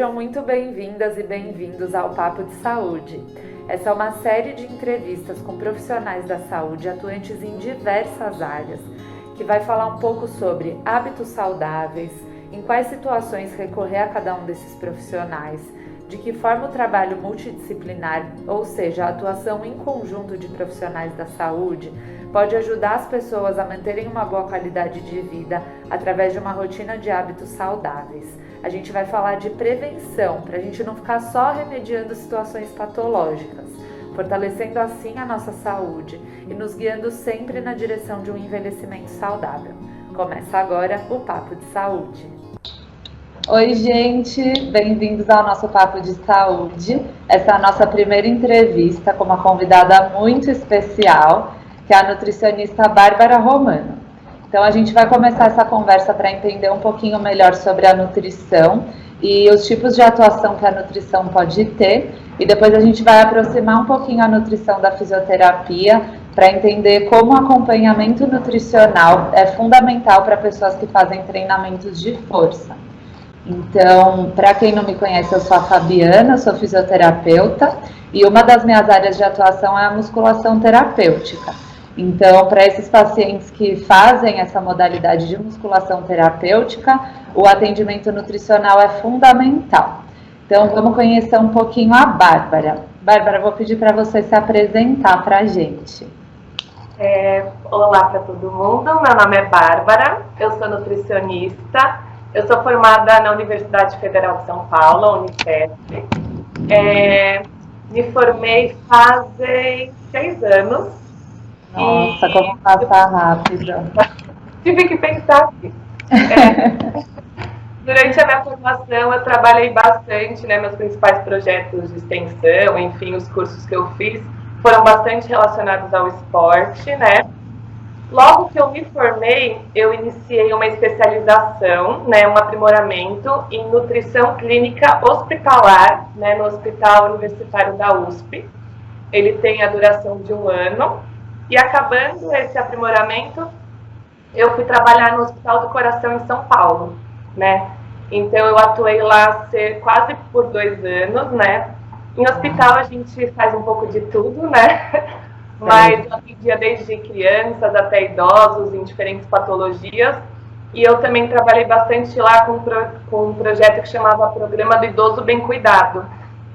Sejam muito bem-vindas e bem-vindos ao Papo de Saúde. Essa é uma série de entrevistas com profissionais da saúde atuantes em diversas áreas, que vai falar um pouco sobre hábitos saudáveis, em quais situações recorrer a cada um desses profissionais, de que forma o trabalho multidisciplinar, ou seja, a atuação em conjunto de profissionais da saúde, pode ajudar as pessoas a manterem uma boa qualidade de vida através de uma rotina de hábitos saudáveis. A gente vai falar de prevenção, para a gente não ficar só remediando situações patológicas, fortalecendo assim a nossa saúde e nos guiando sempre na direção de um envelhecimento saudável. Começa agora o Papo de Saúde. Oi, gente, bem-vindos ao nosso Papo de Saúde. Essa é a nossa primeira entrevista com uma convidada muito especial, que é a nutricionista Bárbara Romano. Então, a gente vai começar essa conversa para entender um pouquinho melhor sobre a nutrição e os tipos de atuação que a nutrição pode ter. E depois a gente vai aproximar um pouquinho a nutrição da fisioterapia para entender como o acompanhamento nutricional é fundamental para pessoas que fazem treinamentos de força. Então, para quem não me conhece, eu sou a Fabiana, sou fisioterapeuta e uma das minhas áreas de atuação é a musculação terapêutica. Então, para esses pacientes que fazem essa modalidade de musculação terapêutica, o atendimento nutricional é fundamental. Então, vamos conhecer um pouquinho a Bárbara. Bárbara, vou pedir para você se apresentar para a gente. Olá para todo mundo, meu nome é Bárbara, eu sou nutricionista. Eu sou formada na Universidade Federal de São Paulo, Unifesp. Me formei fazem 6 anos. Nossa, como passa rápido. Tive que pensar aqui. Durante a minha formação, eu trabalhei bastante, né? Meus principais projetos de extensão, enfim, os cursos que eu fiz foram bastante relacionados ao esporte, né? Logo que eu me formei, eu iniciei uma especialização, né, um aprimoramento em nutrição clínica hospitalar, né, no Hospital Universitário da USP. Ele tem a duração de 1 ano. E acabando esse aprimoramento, eu fui trabalhar no Hospital do Coração em São Paulo, né? Então eu atuei lá quase por 2 anos, né? Em hospital a gente faz um pouco de tudo, né? Mas eu atendia desde crianças até idosos em diferentes patologias. E eu também trabalhei bastante lá com um projeto que chamava Programa do Idoso Bem Cuidado,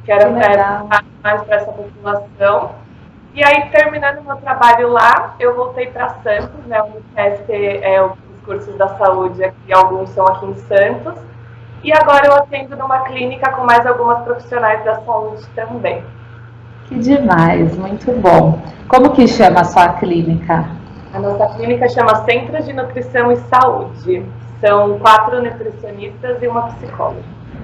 que era mais para essa população. E aí, terminando meu trabalho lá, eu voltei para Santos, né? O Unifesp os cursos da saúde aqui, alguns são aqui em Santos. E agora eu atendo numa clínica com mais algumas profissionais da saúde também. Que demais, muito bom. Como que chama a sua clínica? A nossa clínica chama Centro de Nutrição e Saúde. São 4 nutricionistas e uma psicóloga.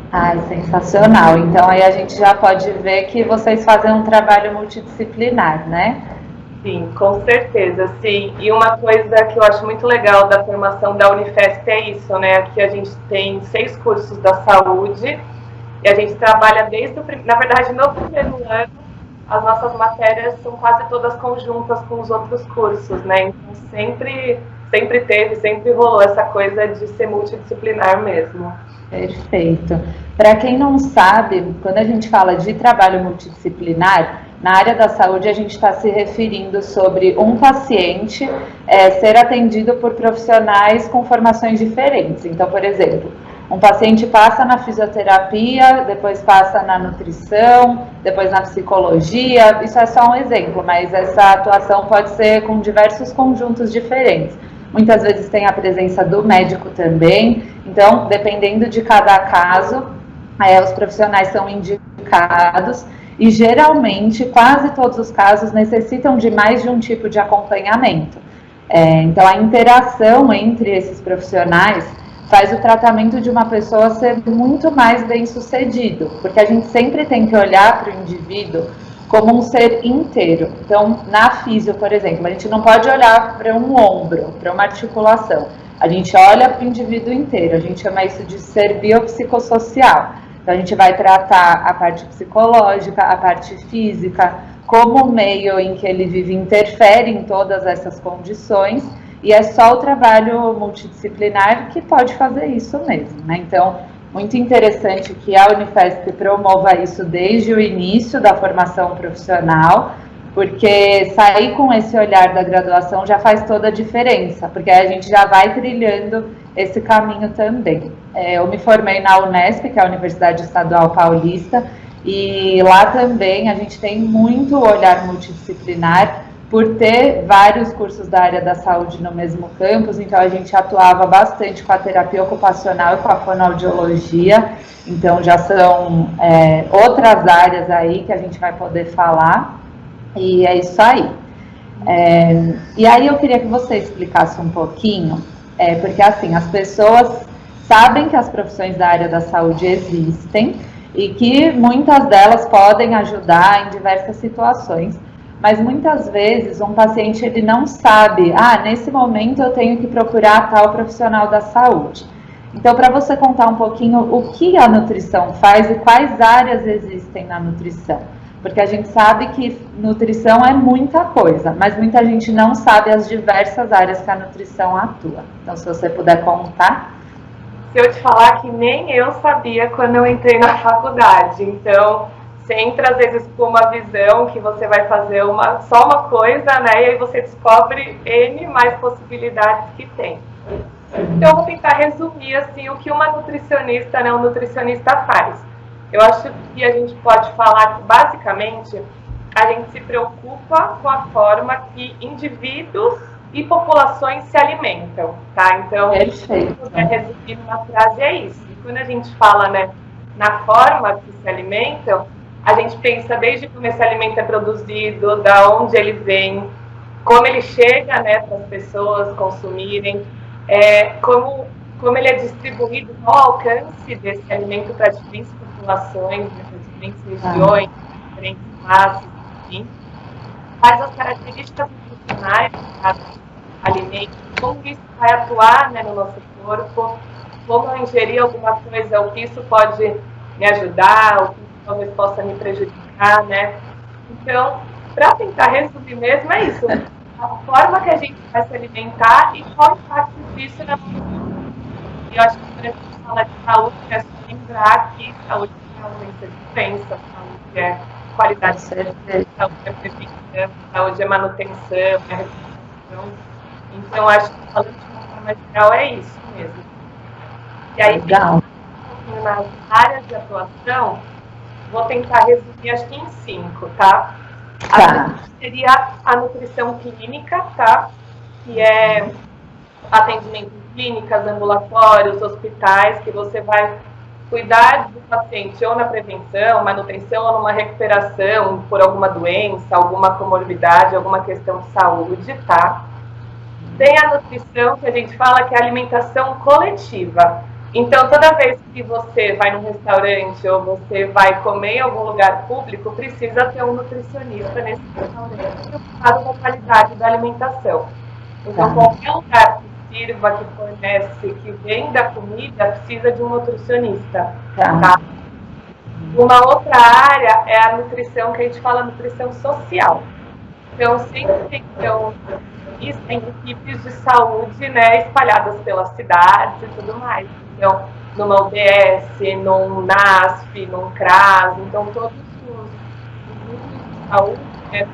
Ai, sensacional. Então aí a gente já pode ver que vocês fazem um trabalho multidisciplinar, né? Sim, com certeza, sim. E uma coisa que eu acho muito legal da formação da Unifesp é isso, né? Aqui a gente tem 6 cursos da saúde e a gente trabalha na verdade, no primeiro ano, as nossas matérias são quase todas conjuntas com os outros cursos, né? Então sempre rolou essa coisa de ser multidisciplinar mesmo. Perfeito. Para quem não sabe, quando a gente fala de trabalho multidisciplinar, na área da saúde a gente está se referindo sobre um paciente ser atendido por profissionais com formações diferentes. Então, por exemplo, um paciente passa na fisioterapia, depois passa na nutrição, depois na psicologia. Isso é só um exemplo, mas essa atuação pode ser com diversos conjuntos diferentes. Muitas vezes tem a presença do médico também. Então, dependendo de cada caso, os profissionais são indicados e geralmente, quase todos os casos necessitam de mais de um tipo de acompanhamento. Então, a interação entre esses profissionais faz o tratamento de uma pessoa ser muito mais bem sucedido, porque a gente sempre tem que olhar para o indivíduo como um ser inteiro. Então, na físio, por exemplo, a gente não pode olhar para um ombro, para uma articulação. A gente olha para o indivíduo inteiro, a gente chama isso de ser biopsicossocial. Então, a gente vai tratar a parte psicológica, a parte física, como o meio em que ele vive interfere em todas essas condições, e é só o trabalho multidisciplinar que pode fazer isso mesmo, né? Então, muito interessante que a Unifesp promova isso desde o início da formação profissional, porque sair com esse olhar da graduação já faz toda a diferença, porque aí a gente já vai trilhando esse caminho também. Eu me formei na Unesp, que é a Universidade Estadual Paulista, e lá também a gente tem muito olhar multidisciplinar, por ter vários cursos da área da saúde no mesmo campus, então a gente atuava bastante com a terapia ocupacional e com a fonoaudiologia, então já são outras áreas aí que a gente vai poder falar, e é isso aí. E aí eu queria que você explicasse um pouquinho, porque assim, as pessoas sabem que as profissões da área da saúde existem, e que muitas delas podem ajudar em diversas situações, mas muitas vezes um paciente ele não sabe, nesse momento eu tenho que procurar tal profissional da saúde. Então, para você contar um pouquinho o que a nutrição faz e quais áreas existem na nutrição. Porque a gente sabe que nutrição é muita coisa, mas muita gente não sabe as diversas áreas que a nutrição atua. Então, se você puder contar. Se eu te falar que nem eu sabia quando eu entrei na faculdade, então você entra às vezes com uma visão que você vai fazer só uma coisa, né? E aí você descobre N mais possibilidades que tem. Então eu vou tentar resumir assim o que uma nutricionista, né, um nutricionista faz. Eu acho que a gente pode falar que basicamente a gente se preocupa com a forma que indivíduos e populações se alimentam, tá? Então, resumir numa frase é isso. E quando a gente fala, né, na forma que se alimentam, a gente pensa desde como esse alimento é produzido, da onde ele vem, como ele chega, né, para as pessoas consumirem, como ele é distribuído, qual o alcance desse alimento para diferentes populações, para diferentes regiões, diferentes classes, enfim. Quais as características nutricionais de cada alimento, como isso vai atuar, né, no nosso corpo, como eu ingerir alguma coisa, o que isso pode me ajudar, o que isso talvez possa me prejudicar, né? Então, para tentar resumir mesmo, é isso. A forma que a gente vai se alimentar e qual o impacto disso na nossa vida. E eu acho que quando a gente fala de saúde, é só lembrar que saúde realmente é diferença, saúde é qualidade de vida, saúde é prevenção, saúde é manutenção, é recuperação. Então, acho que falando de uma forma geral é isso mesmo. E aí, nas áreas de atuação, vou tentar resumir, acho que em 5, tá? Seria a nutrição clínica, tá? Que é atendimento em clínicas, ambulatórios, hospitais, que você vai cuidar do paciente ou na prevenção, manutenção ou numa recuperação por alguma doença, alguma comorbidade, alguma questão de saúde, tá? Tem a nutrição, que a gente fala que é a alimentação coletiva. Então, toda vez que você vai num restaurante ou você vai comer em algum lugar público, precisa ter um nutricionista nesse restaurante preocupado com a qualidade da alimentação. Então, qualquer lugar que sirva, que fornece, que venda comida, precisa de um nutricionista. Tá? Uma outra área é a nutrição, que a gente fala nutrição social. Então, sempre tem que ter tem equipes de saúde, né, espalhadas pelas cidades e tudo mais. Então, numa UBS, num NASF, num CRAS, então todos os grupos de saúde, né,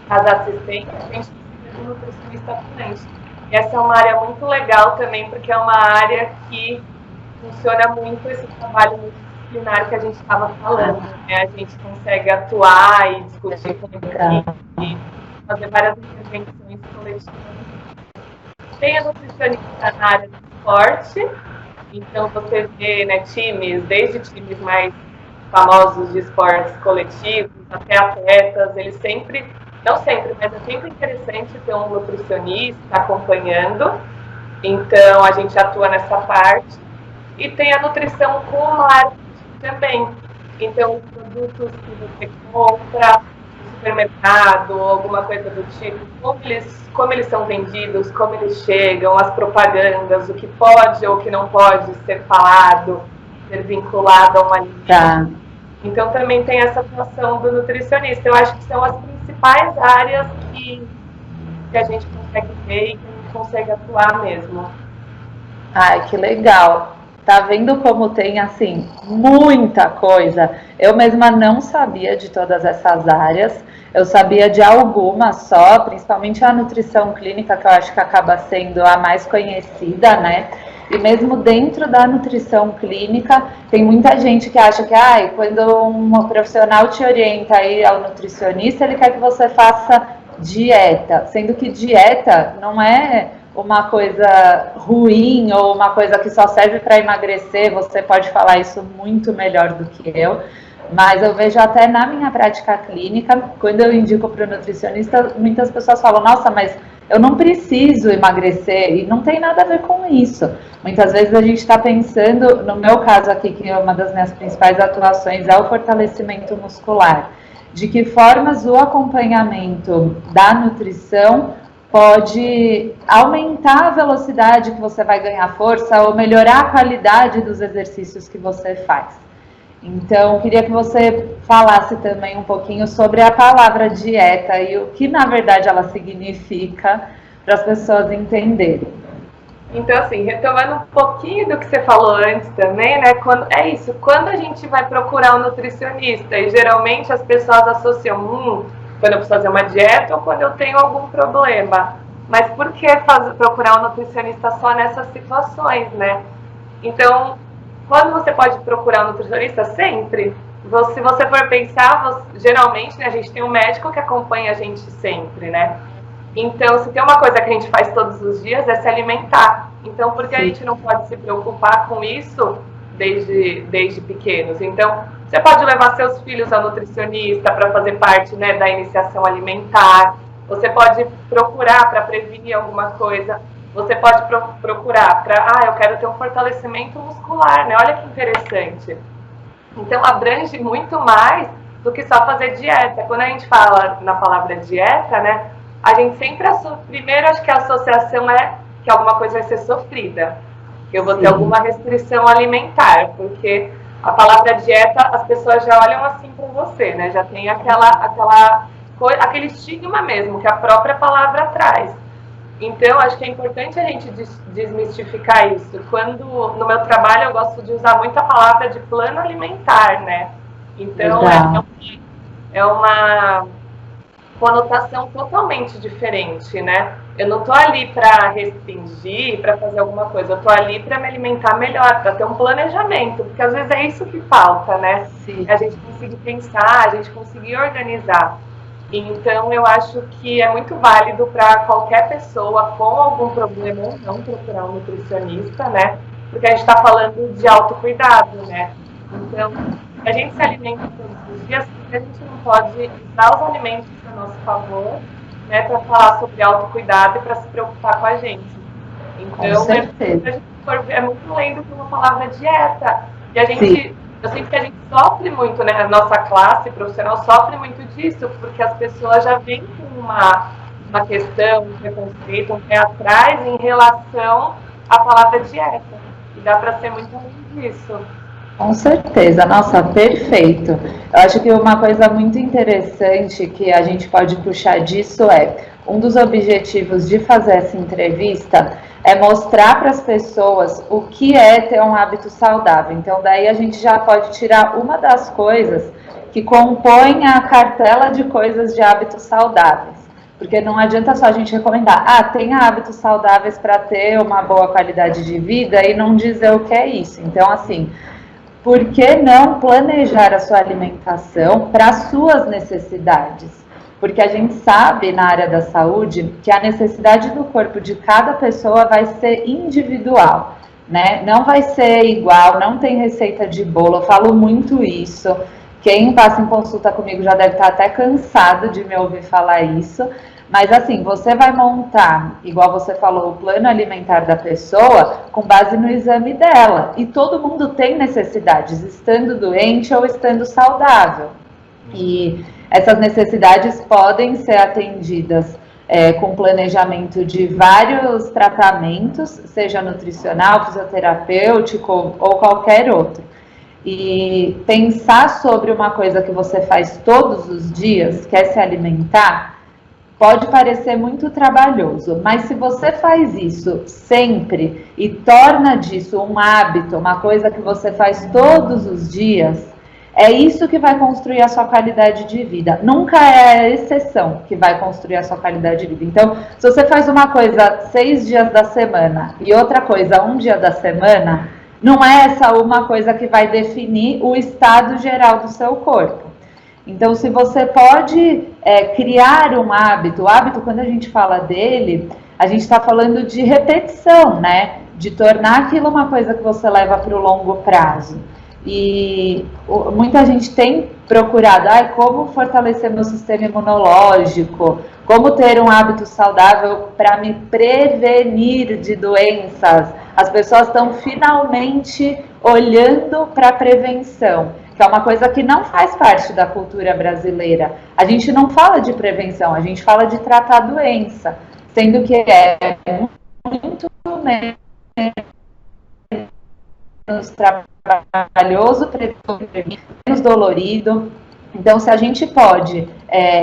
as assistentes, a gente precisa de um nutricionista atuante. E essa é uma área muito legal também, porque é uma área que funciona muito esse trabalho multidisciplinar que a gente estava falando. Né? A gente consegue atuar e discutir com equipe, fazer várias intervenções coletivas. Tem a nutricionista na área do esporte, então você vê, né, times, desde times mais famosos de esportes coletivos até atletas, eles sempre, não sempre, mas é sempre interessante ter um nutricionista acompanhando, então a gente atua nessa parte. E tem a nutrição com marketing também, então os produtos que você compra supermercado, alguma coisa do tipo, como eles são vendidos, como eles chegam, as propagandas, o que pode ou o que não pode ser falado, ser vinculado a um alimento. Então também tem essa atuação do nutricionista. Eu acho que são as principais áreas que a gente consegue ver e que a gente consegue atuar mesmo. Ai, que legal. tá vendo como tem, assim, muita coisa. Eu mesma não sabia de todas essas áreas, eu sabia de algumas só, principalmente a nutrição clínica, que eu acho que acaba sendo a mais conhecida, né? E mesmo dentro da nutrição clínica, tem muita gente que acha que quando um profissional te orienta aí ao nutricionista, ele quer que você faça dieta, sendo que dieta não é uma coisa ruim ou uma coisa que só serve para emagrecer. Você pode falar isso muito melhor do que eu, mas eu vejo até na minha prática clínica, quando eu indico para o nutricionista, muitas pessoas falam, nossa, mas eu não preciso emagrecer, e não tem nada a ver com isso. Muitas vezes a gente está pensando, no meu caso aqui, que é uma das minhas principais atuações é o fortalecimento muscular, de que formas o acompanhamento da nutrição pode aumentar a velocidade que você vai ganhar força ou melhorar a qualidade dos exercícios que você faz. Então, queria que você falasse também um pouquinho sobre a palavra dieta e o que, na verdade, ela significa para as pessoas entenderem. Então, assim, retomando um pouquinho do que você falou antes também, né? Quando a gente vai procurar um nutricionista, e geralmente as pessoas associam, quando eu preciso fazer uma dieta ou quando eu tenho algum problema. Mas por que procurar um nutricionista só nessas situações, né? Então, quando você pode procurar um nutricionista? Sempre. Se você for pensar, geralmente, né, a gente tem um médico que acompanha a gente sempre, né? Então, se tem uma coisa que a gente faz todos os dias é se alimentar. Então, por que a gente não pode se preocupar com isso desde pequenos? Então, você pode levar seus filhos ao nutricionista para fazer parte, né, da iniciação alimentar. Você pode procurar para prevenir alguma coisa. Você pode procurar para, eu quero ter um fortalecimento muscular, né? Olha que interessante. Então, abrange muito mais do que só fazer dieta. Quando a gente fala na palavra dieta, né? A gente sempre primeiro acho que a associação é que alguma coisa vai ser sofrida, que eu vou ter alguma restrição alimentar, porque a palavra dieta as pessoas já olham assim para você, né? Já tem aquele estigma mesmo que a própria palavra traz. Então acho que é importante a gente desmistificar isso. Quando no meu trabalho eu gosto de usar muito a palavra de plano alimentar, né? Então é uma conotação totalmente diferente, né? Eu não tô ali para restringir, para fazer alguma coisa, eu tô ali para me alimentar melhor, para ter um planejamento, porque às vezes é isso que falta, né? Sim. A gente conseguir pensar, a gente conseguir organizar. Então eu acho que é muito válido para qualquer pessoa com algum problema ou não procurar um nutricionista, né? Porque a gente está falando de autocuidado, né? Então, a gente se alimenta todos os dias, porque a gente não pode usar os alimentos a nosso favor, né, para falar sobre autocuidado e para se preocupar com a gente. Então, é muito além do que uma palavra dieta. E a gente, eu sinto que a gente sofre muito, né, a nossa classe profissional sofre muito disso, porque as pessoas já vêm com uma questão, um preconceito, um pé atrás em relação à palavra dieta. E dá para ser muito além disso. Com certeza, nossa, perfeito. Eu acho que uma coisa muito interessante que a gente pode puxar disso um dos objetivos de fazer essa entrevista é mostrar para as pessoas o que é ter um hábito saudável. Então, daí a gente já pode tirar uma das coisas que compõem a cartela de coisas de hábitos saudáveis. Porque não adianta só a gente recomendar, tenha hábitos saudáveis para ter uma boa qualidade de vida e não dizer o que é isso. Então, assim, por que não planejar a sua alimentação para as suas necessidades? Porque a gente sabe na área da saúde que a necessidade do corpo de cada pessoa vai ser individual, né? Não vai ser igual, não tem receita de bolo, eu falo muito isso. Quem passa em consulta comigo já deve estar até cansado de me ouvir falar isso. Mas assim, você vai montar, igual você falou, o plano alimentar da pessoa com base no exame dela. E todo mundo tem necessidades, estando doente ou estando saudável. E essas necessidades podem ser atendidas com planejamento de vários tratamentos, seja nutricional, fisioterapêutico ou qualquer outro. E pensar sobre uma coisa que você faz todos os dias, que é se alimentar, pode parecer muito trabalhoso, mas se você faz isso sempre e torna disso um hábito, uma coisa que você faz todos os dias, é isso que vai construir a sua qualidade de vida. Nunca é a exceção que vai construir a sua qualidade de vida. Então, se você faz uma coisa 6 dias da semana e outra coisa 1 dia da semana, não é essa uma coisa que vai definir o estado geral do seu corpo. Então, se você pode criar um hábito, o hábito, quando a gente fala dele, a gente está falando de repetição, né? De tornar aquilo uma coisa que você leva para o longo prazo. E muita gente tem procurado como fortalecer meu sistema imunológico, como ter um hábito saudável para me prevenir de doenças. As pessoas estão finalmente olhando para a prevenção, que é uma coisa que não faz parte da cultura brasileira. A gente não fala de prevenção, a gente fala de tratar a doença, sendo que é muito menos trabalhoso, menos dolorido. Então, se a gente pode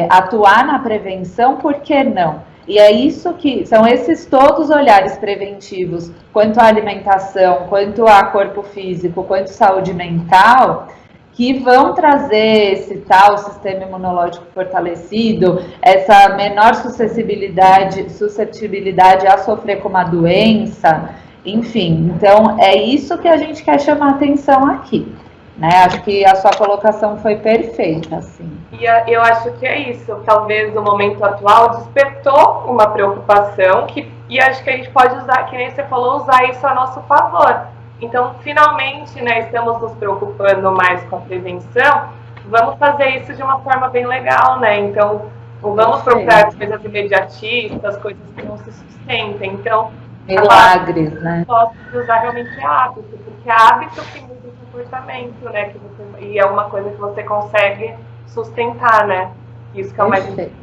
atuar na prevenção, por que não? E é isso que são esses todos olhares preventivos, quanto à alimentação, quanto a corpo físico, quanto saúde mental, que vão trazer esse tal sistema imunológico fortalecido, essa menor suscetibilidade a sofrer com uma doença, enfim. Então, é isso que a gente quer chamar a atenção aqui, né? Acho que a sua colocação foi perfeita, assim. E eu acho que é isso. Talvez o momento atual despertou uma preocupação e acho que a gente pode usar, que nem você falou, usar isso a nosso favor. Então, finalmente, né, estamos nos preocupando mais com a prevenção, vamos fazer isso de uma forma bem legal, né? Então, não vamos procurar coisas imediatistas, coisas que não se sustentem. Então, milagres, né? Posso usar realmente hábito, porque é hábito que muda o comportamento, né? E é uma coisa que você consegue sustentar, né? Isso que é o mais importante.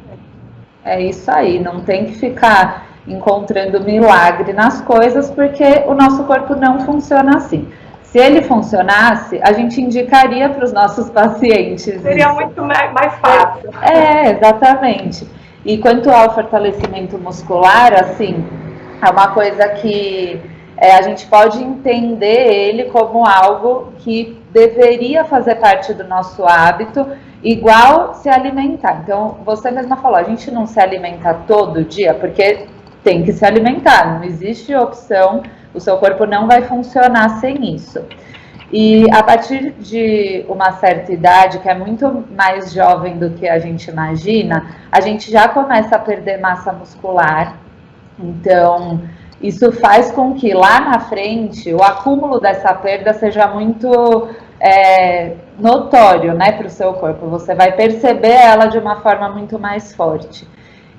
É isso aí, não tem que ficar encontrando milagre nas coisas, porque o nosso corpo não funciona assim. Se ele funcionasse, a gente indicaria para os nossos pacientes. Seria muito mais fácil. Exatamente. E quanto ao fortalecimento muscular, assim, é uma coisa que a gente pode entender ele como algo que deveria fazer parte do nosso hábito, igual se alimentar. Então, você mesma falou, a gente não se alimenta todo dia, porque tem que se alimentar, não existe opção, o seu corpo não vai funcionar sem isso. E a partir de uma certa idade, que é muito mais jovem do que a gente imagina, a gente já começa a perder massa muscular. Então, isso faz com que lá na frente o acúmulo dessa perda seja muito notório, né, para o seu corpo. Você vai perceber ela de uma forma muito mais forte.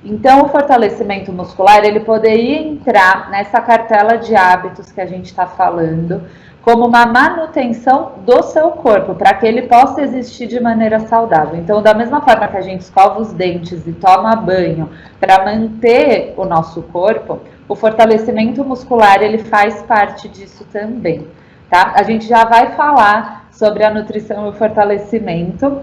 Então, o fortalecimento muscular, ele poderia entrar nessa cartela de hábitos que a gente está falando, como uma manutenção do seu corpo, para que ele possa existir de maneira saudável. Então, da mesma forma que a gente escova os dentes e toma banho para manter o nosso corpo, o fortalecimento muscular, ele faz parte disso também, tá? A gente já vai falar sobre a nutrição e o fortalecimento,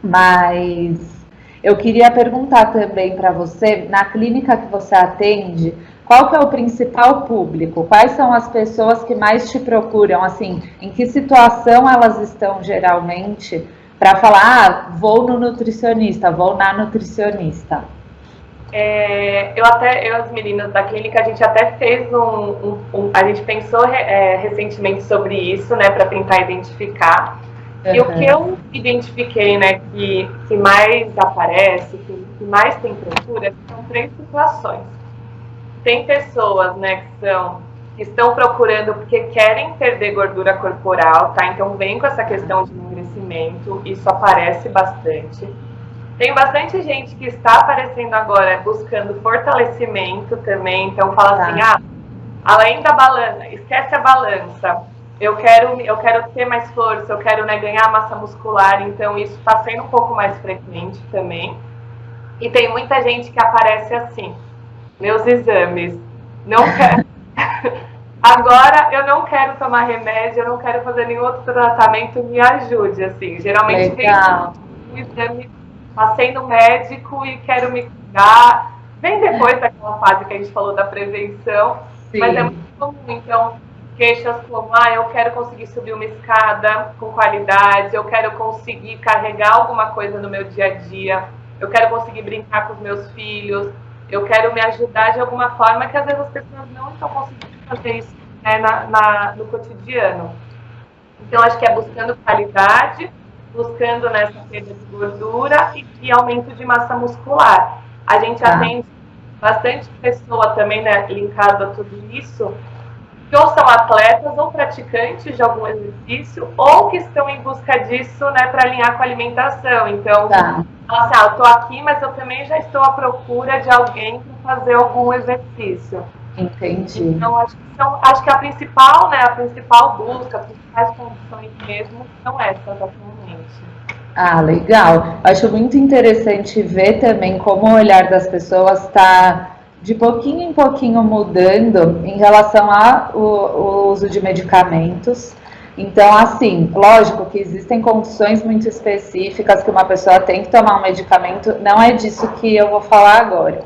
mas eu queria perguntar também para você, na clínica que você atende, qual que é o principal público? Quais são as pessoas que mais te procuram? Assim, em que situação elas estão geralmente para falar, vou no nutricionista, vou na nutricionista? Eu as meninas da clínica, a gente até fez a gente pensou recentemente sobre isso, né, para tentar identificar. E o que eu identifiquei, né, que mais aparece, que mais tem procura, são 3 situações. Tem pessoas, né, que estão procurando porque querem perder gordura corporal, tá? Então vem com essa questão de emagrecimento, isso aparece bastante. Tem bastante gente que está aparecendo agora buscando fortalecimento também, então fala assim, além da balança, esquece a balança. Eu quero ter mais força, eu quero, né, ganhar massa muscular, então isso está sendo um pouco mais frequente também. E tem muita gente que aparece assim, meus exames, não quero. Agora eu não quero tomar remédio, eu não quero fazer nenhum outro tratamento, me ajude, assim. Geralmente tem um exame, passei no médico e quero me cuidar, vem depois daquela fase que a gente falou da prevenção, Sim. Mas é muito comum. Então, queixas como, eu quero conseguir subir uma escada com qualidade, eu quero conseguir carregar alguma coisa no meu dia a dia, eu quero conseguir brincar com os meus filhos, eu quero me ajudar de alguma forma, que às vezes as pessoas não estão conseguindo fazer isso, né, no cotidiano. Então, acho que é buscando qualidade, buscando nessa perda de gordura e aumento de massa muscular. A gente atende bastante pessoa também, né, linkado a tudo isso, que ou são atletas ou praticantes de algum exercício, ou que estão em busca disso, né, para alinhar com a alimentação. Então, fala assim, eu estou aqui, mas eu também já estou à procura de alguém para fazer algum exercício. Entendi. Então, acho que a principal busca, as principais condições mesmo são essas atualmente. Legal. Acho muito interessante ver também como o olhar das pessoas está de pouquinho em pouquinho mudando em relação ao uso de medicamentos. Então, assim, lógico que existem condições muito específicas que uma pessoa tem que tomar um medicamento, não é disso que eu vou falar agora.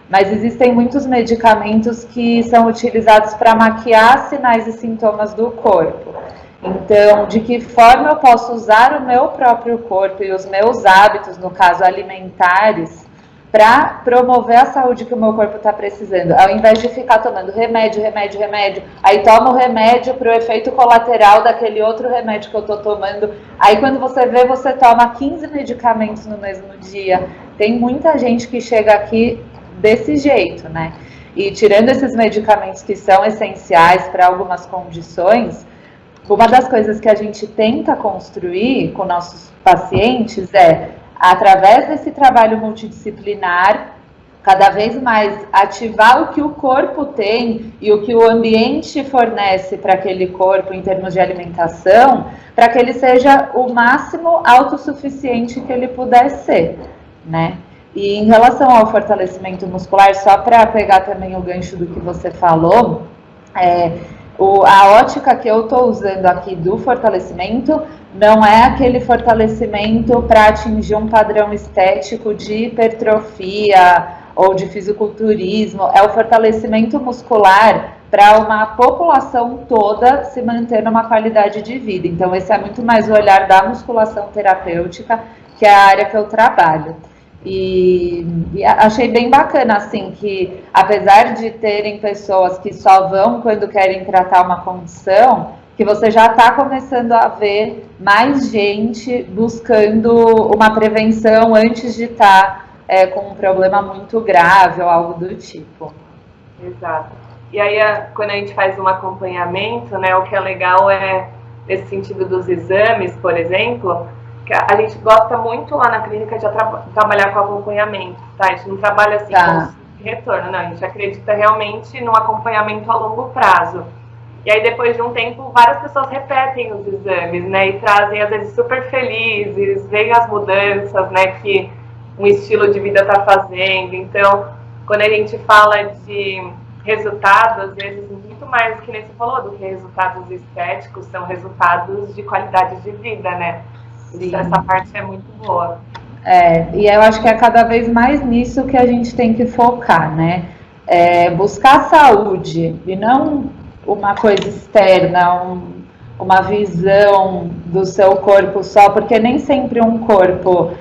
Mas existem muitos medicamentos que são utilizados para maquiar sinais e sintomas do corpo. Então, de que forma eu posso usar o meu próprio corpo e os meus hábitos, no caso alimentares, para promover a saúde que o meu corpo está precisando, ao invés de ficar tomando remédio, aí toma o remédio para o efeito colateral daquele outro remédio que eu estou tomando, aí quando você vê, você toma 15 medicamentos no mesmo dia. Tem muita gente que chega aqui desse jeito, né? E tirando esses medicamentos que são essenciais para algumas condições, uma das coisas que a gente tenta construir com nossos pacientes é, através desse trabalho multidisciplinar, cada vez mais ativar o que o corpo tem e o que o ambiente fornece para aquele corpo em termos de alimentação, para que ele seja o máximo autossuficiente que ele puder ser, né? E em relação ao fortalecimento muscular, só para pegar também o gancho do que você falou, a ótica que eu estou usando aqui do fortalecimento não é aquele fortalecimento para atingir um padrão estético de hipertrofia ou de fisiculturismo, é o fortalecimento muscular para uma população toda se manter numa qualidade de vida. Então esse é muito mais o olhar da musculação terapêutica, que é a área que eu trabalho. E achei bem bacana, assim, que apesar de terem pessoas que só vão quando querem tratar uma condição, que você já está começando a ver mais gente buscando uma prevenção antes de estar com um problema muito grave ou algo do tipo. Exato. E aí, quando a gente faz um acompanhamento, né, o que é legal é, nesse sentido dos exames, por exemplo, a gente gosta muito lá na clínica de trabalhar com acompanhamento, tá? A gente não trabalha assim com retorno, não. A gente acredita realmente no acompanhamento a longo prazo. E aí, depois de um tempo, várias pessoas repetem os exames, né? E trazem, às vezes, super felizes, veem as mudanças, né? Que um estilo de vida está fazendo. Então, quando a gente fala de resultados, às vezes, muito mais, que nem você falou, do que resultados estéticos, são resultados de qualidade de vida, né? Então, essa parte é muito boa. E eu acho que é cada vez mais nisso que a gente tem que focar, né? Buscar saúde e não uma coisa externa, uma visão do seu corpo só, porque nem sempre um corpo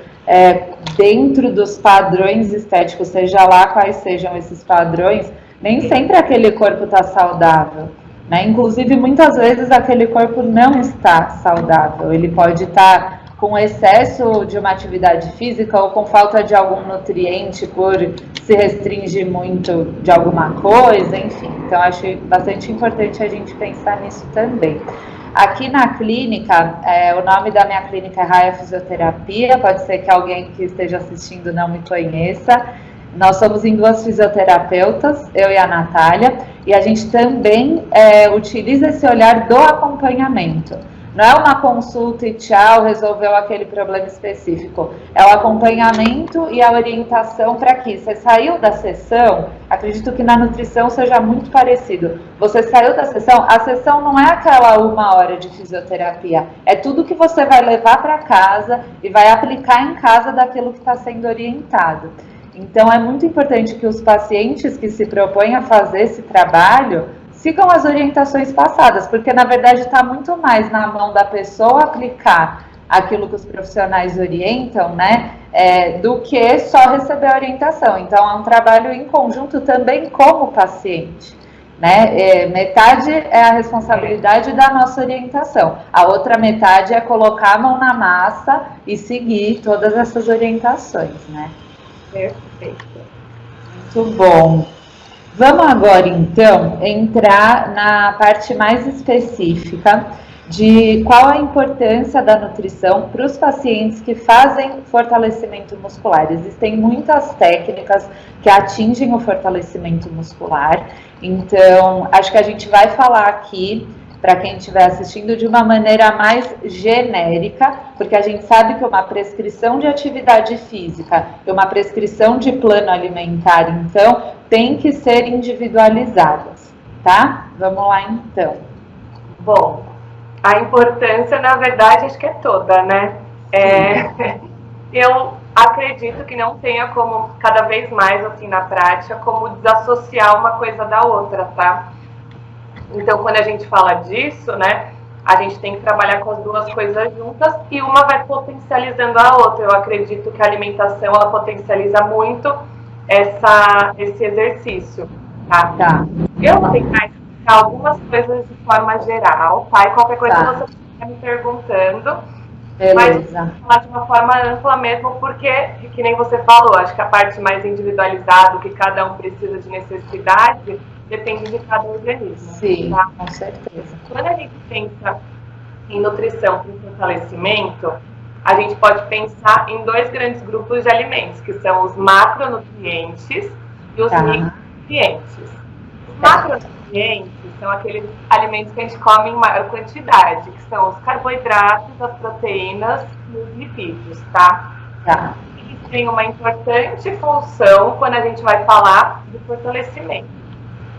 dentro dos padrões estéticos, seja lá quais sejam esses padrões, nem sempre aquele corpo está saudável, né? Inclusive, muitas vezes aquele corpo não está saudável, ele pode estar com excesso de uma atividade física ou com falta de algum nutriente por se restringir muito de alguma coisa, enfim. Então, acho bastante importante a gente pensar nisso também. Aqui na clínica, o nome da minha clínica é Raia Fisioterapia, pode ser que alguém que esteja assistindo não me conheça. Nós somos em 2 fisioterapeutas, eu e a Natália, e a gente também utiliza esse olhar do acompanhamento. Não é uma consulta e tchau, resolveu aquele problema específico. É o acompanhamento e a orientação para que você saiu da sessão, acredito que na nutrição seja muito parecido. Você saiu da sessão, a sessão não é aquela 1 hora de fisioterapia, é tudo que você vai levar para casa e vai aplicar em casa daquilo que está sendo orientado. Então, é muito importante que os pacientes que se propõem a fazer esse trabalho sigam as orientações passadas, porque, na verdade, está muito mais na mão da pessoa aplicar aquilo que os profissionais orientam, né, do que só receber a orientação. Então, é um trabalho em conjunto também com o paciente. Né? Metade é a responsabilidade da nossa orientação, a outra metade é colocar a mão na massa e seguir todas essas orientações, né? Perfeito. Muito bom. Vamos agora, então, entrar na parte mais específica de qual a importância da nutrição para os pacientes que fazem fortalecimento muscular. Existem muitas técnicas que atingem o fortalecimento muscular, então acho que a gente vai falar aqui, para quem estiver assistindo, de uma maneira mais genérica, porque a gente sabe que uma prescrição de atividade física e uma prescrição de plano alimentar, então, tem que ser individualizadas, tá? Vamos lá, então. Bom, a importância, na verdade, acho que é toda, né? Eu acredito que não tenha como, cada vez mais, assim, na prática, como desassociar uma coisa da outra, tá? Então, quando a gente fala disso, né, a gente tem que trabalhar com as duas coisas juntas e uma vai potencializando a outra. Eu acredito que a alimentação, ela potencializa muito esse exercício, tá? Eu vou tentar explicar algumas coisas de forma geral, tá? E qualquer coisa você está me perguntando. Beleza. Mas falar de uma forma ampla mesmo, porque, que nem você falou, acho que a parte mais individualizada, o que cada um precisa de necessidade, depende de cada organismo. Sim, tá? com certeza. Quando a gente pensa em nutrição para fortalecimento, a gente pode pensar em dois grandes grupos de alimentos, que são os macronutrientes e os micronutrientes. Os macronutrientes são aqueles alimentos que a gente come em maior quantidade, que são os carboidratos, as proteínas e os lipídios, tá? Eles têm uma importante função quando a gente vai falar de fortalecimento.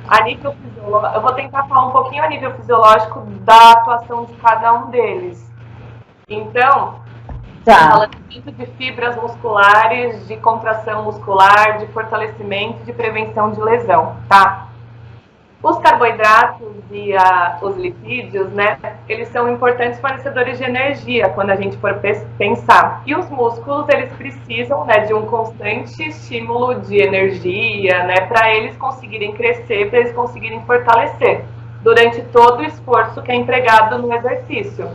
A nível fisiológico, eu vou tentar falar um pouquinho a nível fisiológico da atuação de cada um deles. Então, falando muito de fibras musculares, de contração muscular, de fortalecimento, de prevenção de lesão, tá? Os carboidratos e os lipídios, né, eles são importantes fornecedores de energia quando a gente for pensar. E os músculos, eles precisam, né, de um constante estímulo de energia, né, para eles conseguirem crescer, para eles conseguirem fortalecer durante todo o esforço que é empregado no exercício.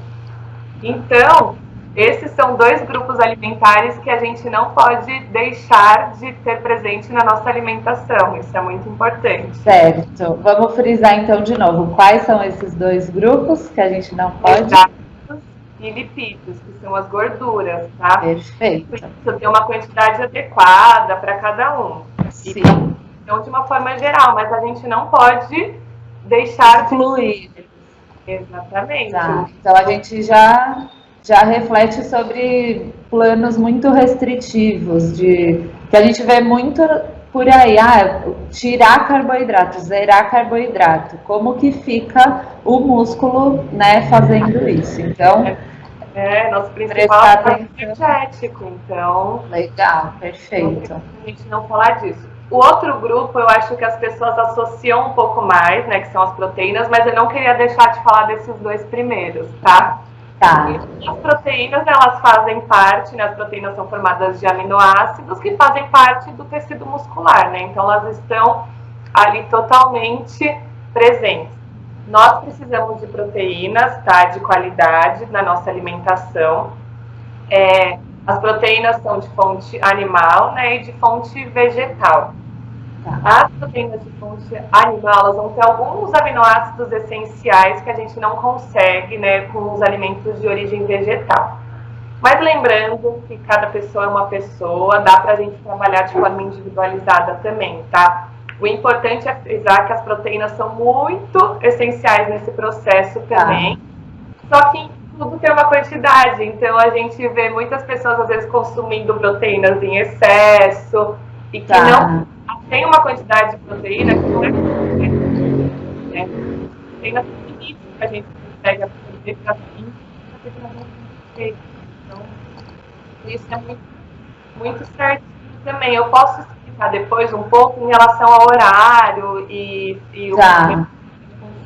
Então, esses são dois grupos alimentares que a gente não pode deixar de ter presente na nossa alimentação. Isso é muito importante. Certo. Vamos frisar então de novo. Quais são esses dois grupos que a gente não pode? Hidratos e lipídios, que são as gorduras, tá? Perfeito. Precisa ter uma quantidade adequada para cada um. Sim. Então, de uma forma geral, mas a gente não pode deixar de incluir. Exatamente. Tá. Então, a gente já reflete sobre planos muito restritivos, que a gente vê muito por aí, tirar carboidrato, zerar carboidrato, como que fica o músculo, né, fazendo isso. Então, nosso principal é energético, então... Legal, perfeito. A gente não falar disso. O outro grupo, eu acho que as pessoas associam um pouco mais, né, que são as proteínas, mas eu não queria deixar de falar desses dois primeiros, tá? As proteínas, elas fazem parte, né, as proteínas são formadas de aminoácidos que fazem parte do tecido muscular, né, então elas estão ali totalmente presentes. Nós precisamos de proteínas, tá, de qualidade na nossa alimentação. As proteínas são de fonte animal, né, e de fonte vegetal. As proteínas de fonte animal, elas vão ter alguns aminoácidos essenciais que a gente não consegue, né, com os alimentos de origem vegetal. Mas lembrando que cada pessoa é uma pessoa, dá pra gente trabalhar de forma individualizada também, tá? O importante é frisar que as proteínas são muito essenciais nesse processo também. Só que tudo tem uma quantidade, então a gente vê muitas pessoas às vezes consumindo proteínas em excesso e que não tem uma quantidade de proteína que não é né? Proteína finita que a gente consegue absorver para então isso é muito, muito certo também. Eu posso pensar depois um pouco em relação ao horário e o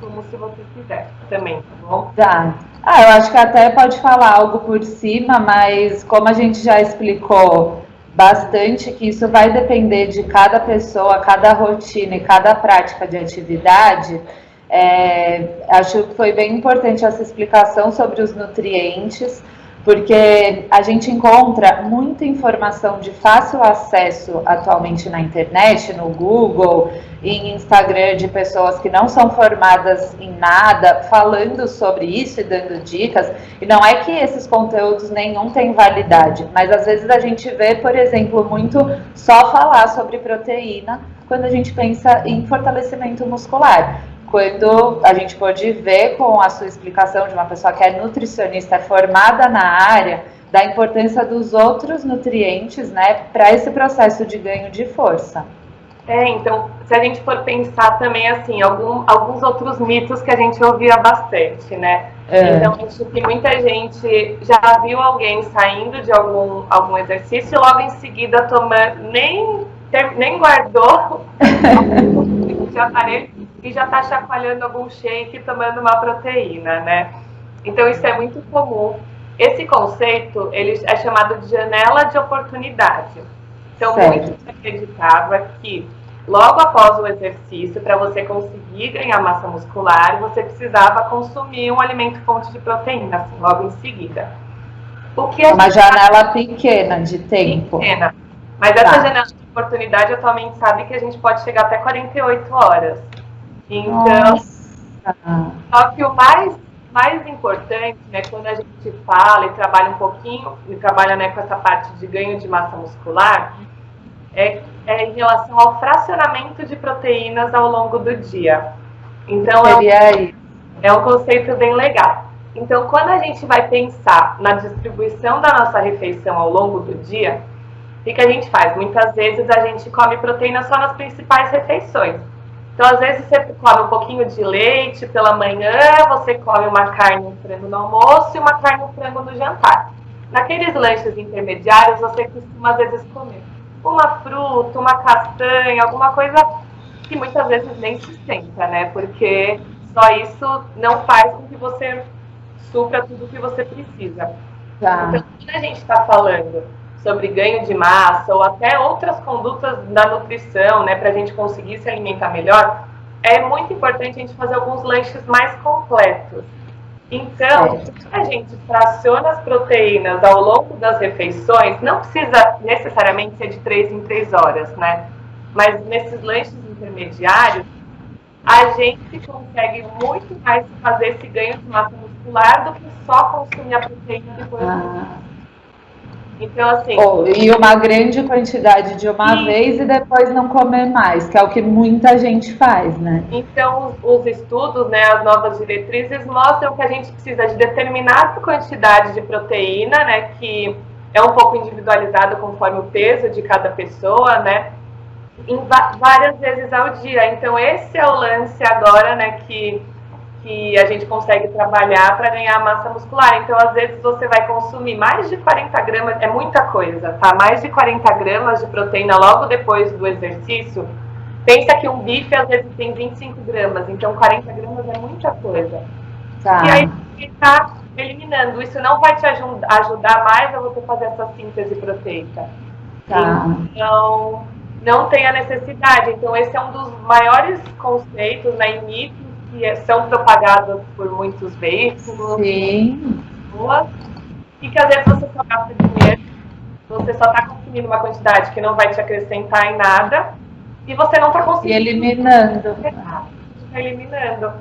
consumo, se você quiser também, tá bom? Tá. Eu acho que até pode falar algo por cima, mas como a gente já explicou bastante, que isso vai depender de cada pessoa, cada rotina e cada prática de atividade, acho que foi bem importante essa explicação sobre os nutrientes, porque a gente encontra muita informação de fácil acesso atualmente na internet, no Google, em Instagram, de pessoas que não são formadas em nada, falando sobre isso e dando dicas. E não é que esses conteúdos nenhum tem validade, mas às vezes a gente vê, por exemplo, muito só falar sobre proteína quando a gente pensa em fortalecimento muscular. Quando a gente pode ver com a sua explicação de uma pessoa que é nutricionista, formada na área, da importância dos outros nutrientes, né, para esse processo de ganho de força. Então, se a gente for pensar também, assim, alguns outros mitos que a gente ouvia bastante, né? Então, acho que muita gente já viu alguém saindo de algum exercício e logo em seguida tomando, nem guardou de aparelho e já está chacoalhando algum shake e tomando uma proteína, né? Então, isso é muito comum. Esse conceito, ele é chamado de janela de oportunidade. Então, muito se acreditava que logo após o exercício, para você conseguir ganhar massa muscular, você precisava consumir um alimento fonte de proteína, assim, logo em seguida. Uma janela pequena de tempo. Pequena. Mas essa janela de oportunidade, atualmente, sabe que a gente pode chegar até 48 horas. Então, só que o mais importante, né, quando a gente fala e trabalha um pouquinho, e trabalha, né, com essa parte de ganho de massa muscular, é em relação ao fracionamento de proteínas ao longo do dia. Então, é um conceito bem legal. Então, quando a gente vai pensar na distribuição da nossa refeição ao longo do dia, o que a gente faz? Muitas vezes a gente come proteína só nas principais refeições. Então, às vezes, você come um pouquinho de leite pela manhã, você come uma carne e um frango no almoço e uma carne e um frango no jantar. Naqueles lanches intermediários, você costuma, às vezes, comer uma fruta, uma castanha, alguma coisa que muitas vezes nem sustenta, né? Porque só isso não faz com que você supra tudo o que você precisa. Então, quando a gente está falando sobre ganho de massa ou até outras condutas da nutrição, né, para a gente conseguir se alimentar melhor, é muito importante a gente fazer alguns lanches mais completos. Então, a gente fraciona as proteínas ao longo das refeições, não precisa necessariamente ser de 3 em 3 horas, né? Mas nesses lanches intermediários, a gente consegue muito mais fazer esse ganho de massa muscular do que só consumir a proteína depois do Então, assim... E uma grande quantidade de uma vez e depois não comer mais, que é o que muita gente faz, né? Então, os estudos, né, as novas diretrizes mostram que a gente precisa de determinada quantidade de proteína, né, que é um pouco individualizado conforme o peso de cada pessoa, né, em várias vezes ao dia. Então, esse é o lance agora, né, que a gente consegue trabalhar para ganhar massa muscular. Então, às vezes, você vai consumir mais de 40 gramas, é muita coisa, tá? Mais de 40 gramas de proteína logo depois do exercício. Pensa que um bife, às vezes, tem 25 gramas, então 40 gramas é muita coisa. E aí, você está eliminando. Isso não vai te ajudar mais a você fazer essa síntese proteica. Então, não tem a necessidade. Então, esse é um dos maiores conceitos, né, e mitos que são propagados por muitos veículos. Sim. E que às vezes você só gasta dinheiro, você só está consumindo uma quantidade que não vai te acrescentar em nada e você não está conseguindo. E eliminando. Está eliminando.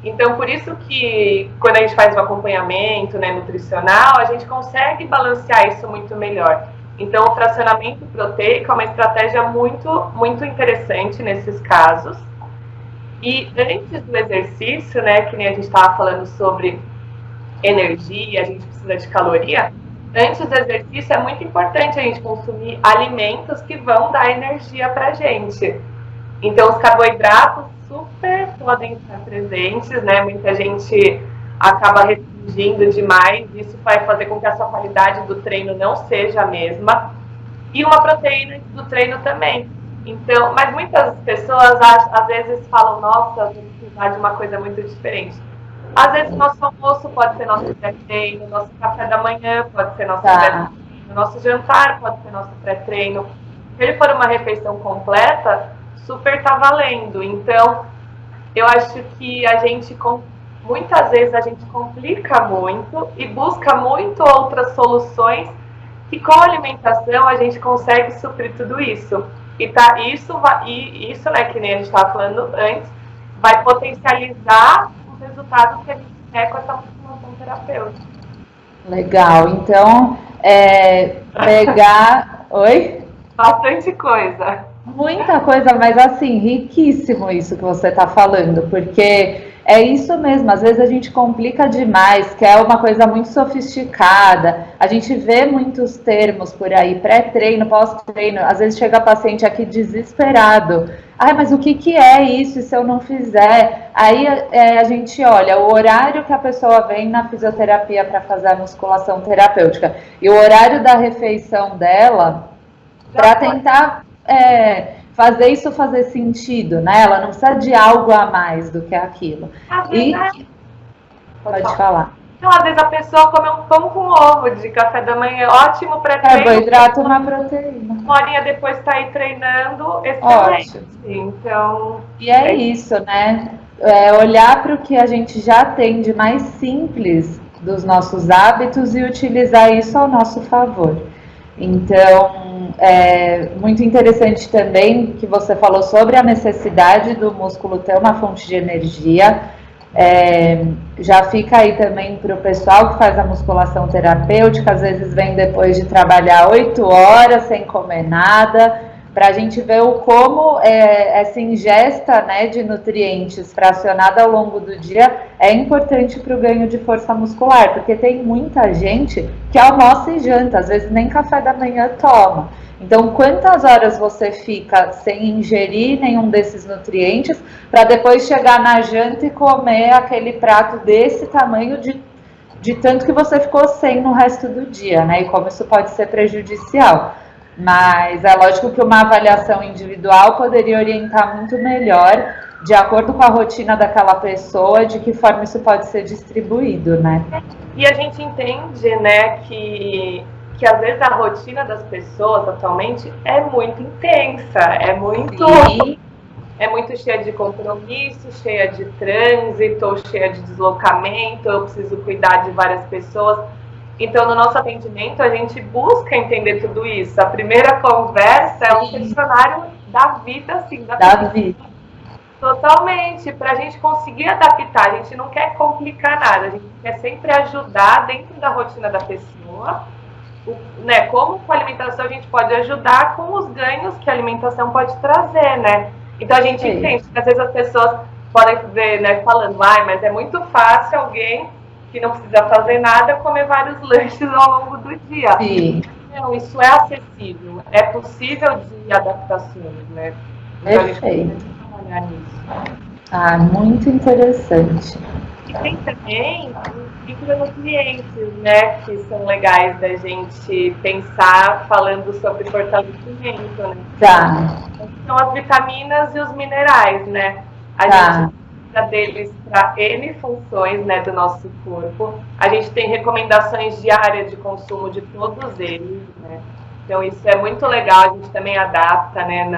Então, por isso que quando a gente faz o acompanhamento, né, nutricional, a gente consegue balancear isso muito melhor. Então, o fracionamento proteico é uma estratégia muito, muito interessante nesses casos. E antes do exercício, né, que nem a gente estava falando sobre energia, a gente precisa de caloria, antes do exercício é muito importante a gente consumir alimentos que vão dar energia pra gente. Então, os carboidratos super podem estar presentes, né, muita gente acaba restringindo demais, isso vai fazer com que a sua qualidade do treino não seja a mesma. E uma proteína do treino também. Então, mas muitas pessoas às vezes falam, nossa, eu vou precisar de uma coisa muito diferente. Às vezes nosso almoço pode ser nosso pré-treino, nosso café da manhã pode ser nosso pré-treino, nosso jantar pode ser nosso pré-treino. Se ele for uma refeição completa, super tá valendo. Então, eu acho que muitas vezes a gente complica muito e busca muito outras soluções que com a alimentação a gente consegue suprir tudo isso. Isso, né, que nem a gente estava falando antes, vai potencializar os resultados que a gente quer com essa musculação terapêutica. Legal. Então, pegar... Oi? Bastante coisa. Muita coisa, mas assim, riquíssimo isso que você está falando, porque é isso mesmo, às vezes a gente complica demais, que é uma coisa muito sofisticada, a gente vê muitos termos por aí, pré-treino, pós-treino, às vezes chega paciente aqui desesperado, mas o que é isso, e se eu não fizer? Aí a gente olha o horário que a pessoa vem na fisioterapia para fazer a musculação terapêutica, e o horário da refeição dela, para tentar... fazer isso fazer sentido, né? Ela não precisa de algo a mais do que aquilo. Pode falar. Então, às vezes a pessoa come um pão com ovo de café da manhã, ótimo pré-treino. Carboidrato, uma proteína. Uma horinha depois está aí treinando, excelente. Ótimo. Então, e é isso, né? Olhar para o que a gente já tem de mais simples dos nossos hábitos e utilizar isso ao nosso favor. Então, é muito interessante também que você falou sobre a necessidade do músculo ter uma fonte de energia. Já fica aí também para o pessoal que faz a musculação terapêutica, às vezes vem depois de trabalhar 8 horas sem comer nada, para a gente ver como essa ingesta, né, de nutrientes fracionada ao longo do dia é importante para o ganho de força muscular, porque tem muita gente que almoça e janta, às vezes nem café da manhã toma. Então, quantas horas você fica sem ingerir nenhum desses nutrientes para depois chegar na janta e comer aquele prato desse tamanho de tanto que você ficou sem no resto do dia, né? E como isso pode ser prejudicial. Mas é lógico que uma avaliação individual poderia orientar muito melhor, de acordo com a rotina daquela pessoa, de que forma isso pode ser distribuído, né? E a gente entende, né, que às vezes a rotina das pessoas atualmente é muito intensa, é muito cheia de compromisso, cheia de trânsito, cheia de deslocamento, eu preciso cuidar de várias pessoas. Então, no nosso atendimento, a gente busca entender tudo isso. A primeira conversa é um questionário da vida, assim, da vida. Totalmente, para a gente conseguir adaptar. A gente não quer complicar nada, a gente quer sempre ajudar dentro da rotina da pessoa. Né? Como com a alimentação a gente pode ajudar com os ganhos que a alimentação pode trazer, né? Então, a gente entende que às vezes as pessoas podem ver, né, falando, mas é muito fácil alguém que não precisa fazer nada, comer vários lanches ao longo do dia. Sim. Não, isso é acessível, é possível de adaptações, né? Então, perfeito. A gente pode trabalhar nisso. Muito interessante. E tem também os micronutrientes, né, que são legais da gente pensar falando sobre fortalecimento, né? São as vitaminas e os minerais, né? A gente deles para N funções, né, do nosso corpo. A gente tem recomendações diárias de consumo de todos eles, né? Então isso é muito legal, a gente também adapta, né,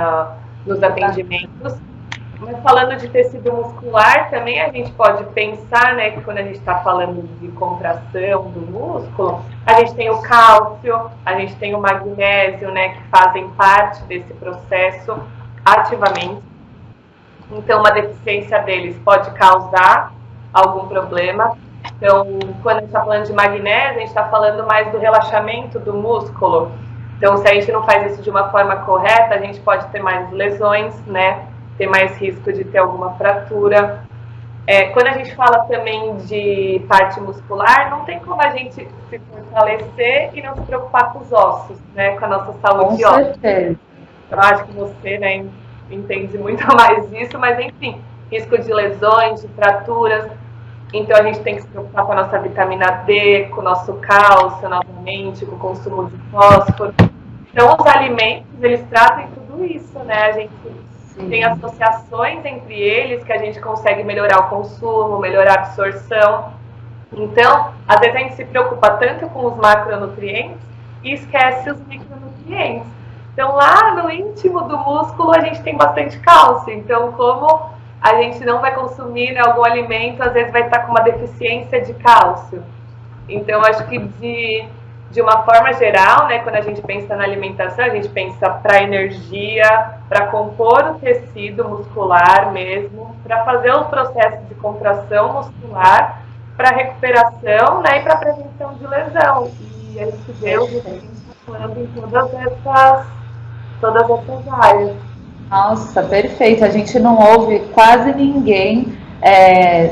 nos atendimentos. Mas falando de tecido muscular, também a gente pode pensar, né, que quando a gente está falando de contração do músculo, a gente tem o cálcio, a gente tem o magnésio, né, que fazem parte desse processo ativamente. Então, uma deficiência deles pode causar algum problema. Então, quando a gente está falando de magnésio, a gente está falando mais do relaxamento do músculo. Então, se a gente não faz isso de uma forma correta, a gente pode ter mais lesões, né? Ter mais risco de ter alguma fratura. Quando a gente fala também de parte muscular, não tem como a gente se fortalecer e não se preocupar com os ossos, né? Com a nossa saúde óssea. Eu acho que você, né, entende muito mais disso, mas enfim, risco de lesões, de fraturas. Então a gente tem que se preocupar com a nossa vitamina D, com o nosso cálcio novamente, com o consumo de fósforo. Então os alimentos, eles tratam tudo tudo isso, né? A gente tem associações entre eles que a gente consegue melhorar o consumo, melhorar a absorção. Então, às vezes a gente se preocupa tanto com os macronutrientes e esquece os micronutrientes. Então, lá no íntimo do músculo, a gente tem bastante cálcio. Então, como a gente não vai consumir algum alimento, às vezes vai estar com uma deficiência de cálcio. Então, acho que de uma forma geral, né, quando a gente pensa na alimentação, a gente pensa para energia, para compor o tecido muscular mesmo, para fazer o processo de contração muscular, para recuperação, né, e para prevenção de lesão. E a gente vê o atuando em todas essas áreas. Nossa, perfeito. A gente não ouve quase ninguém,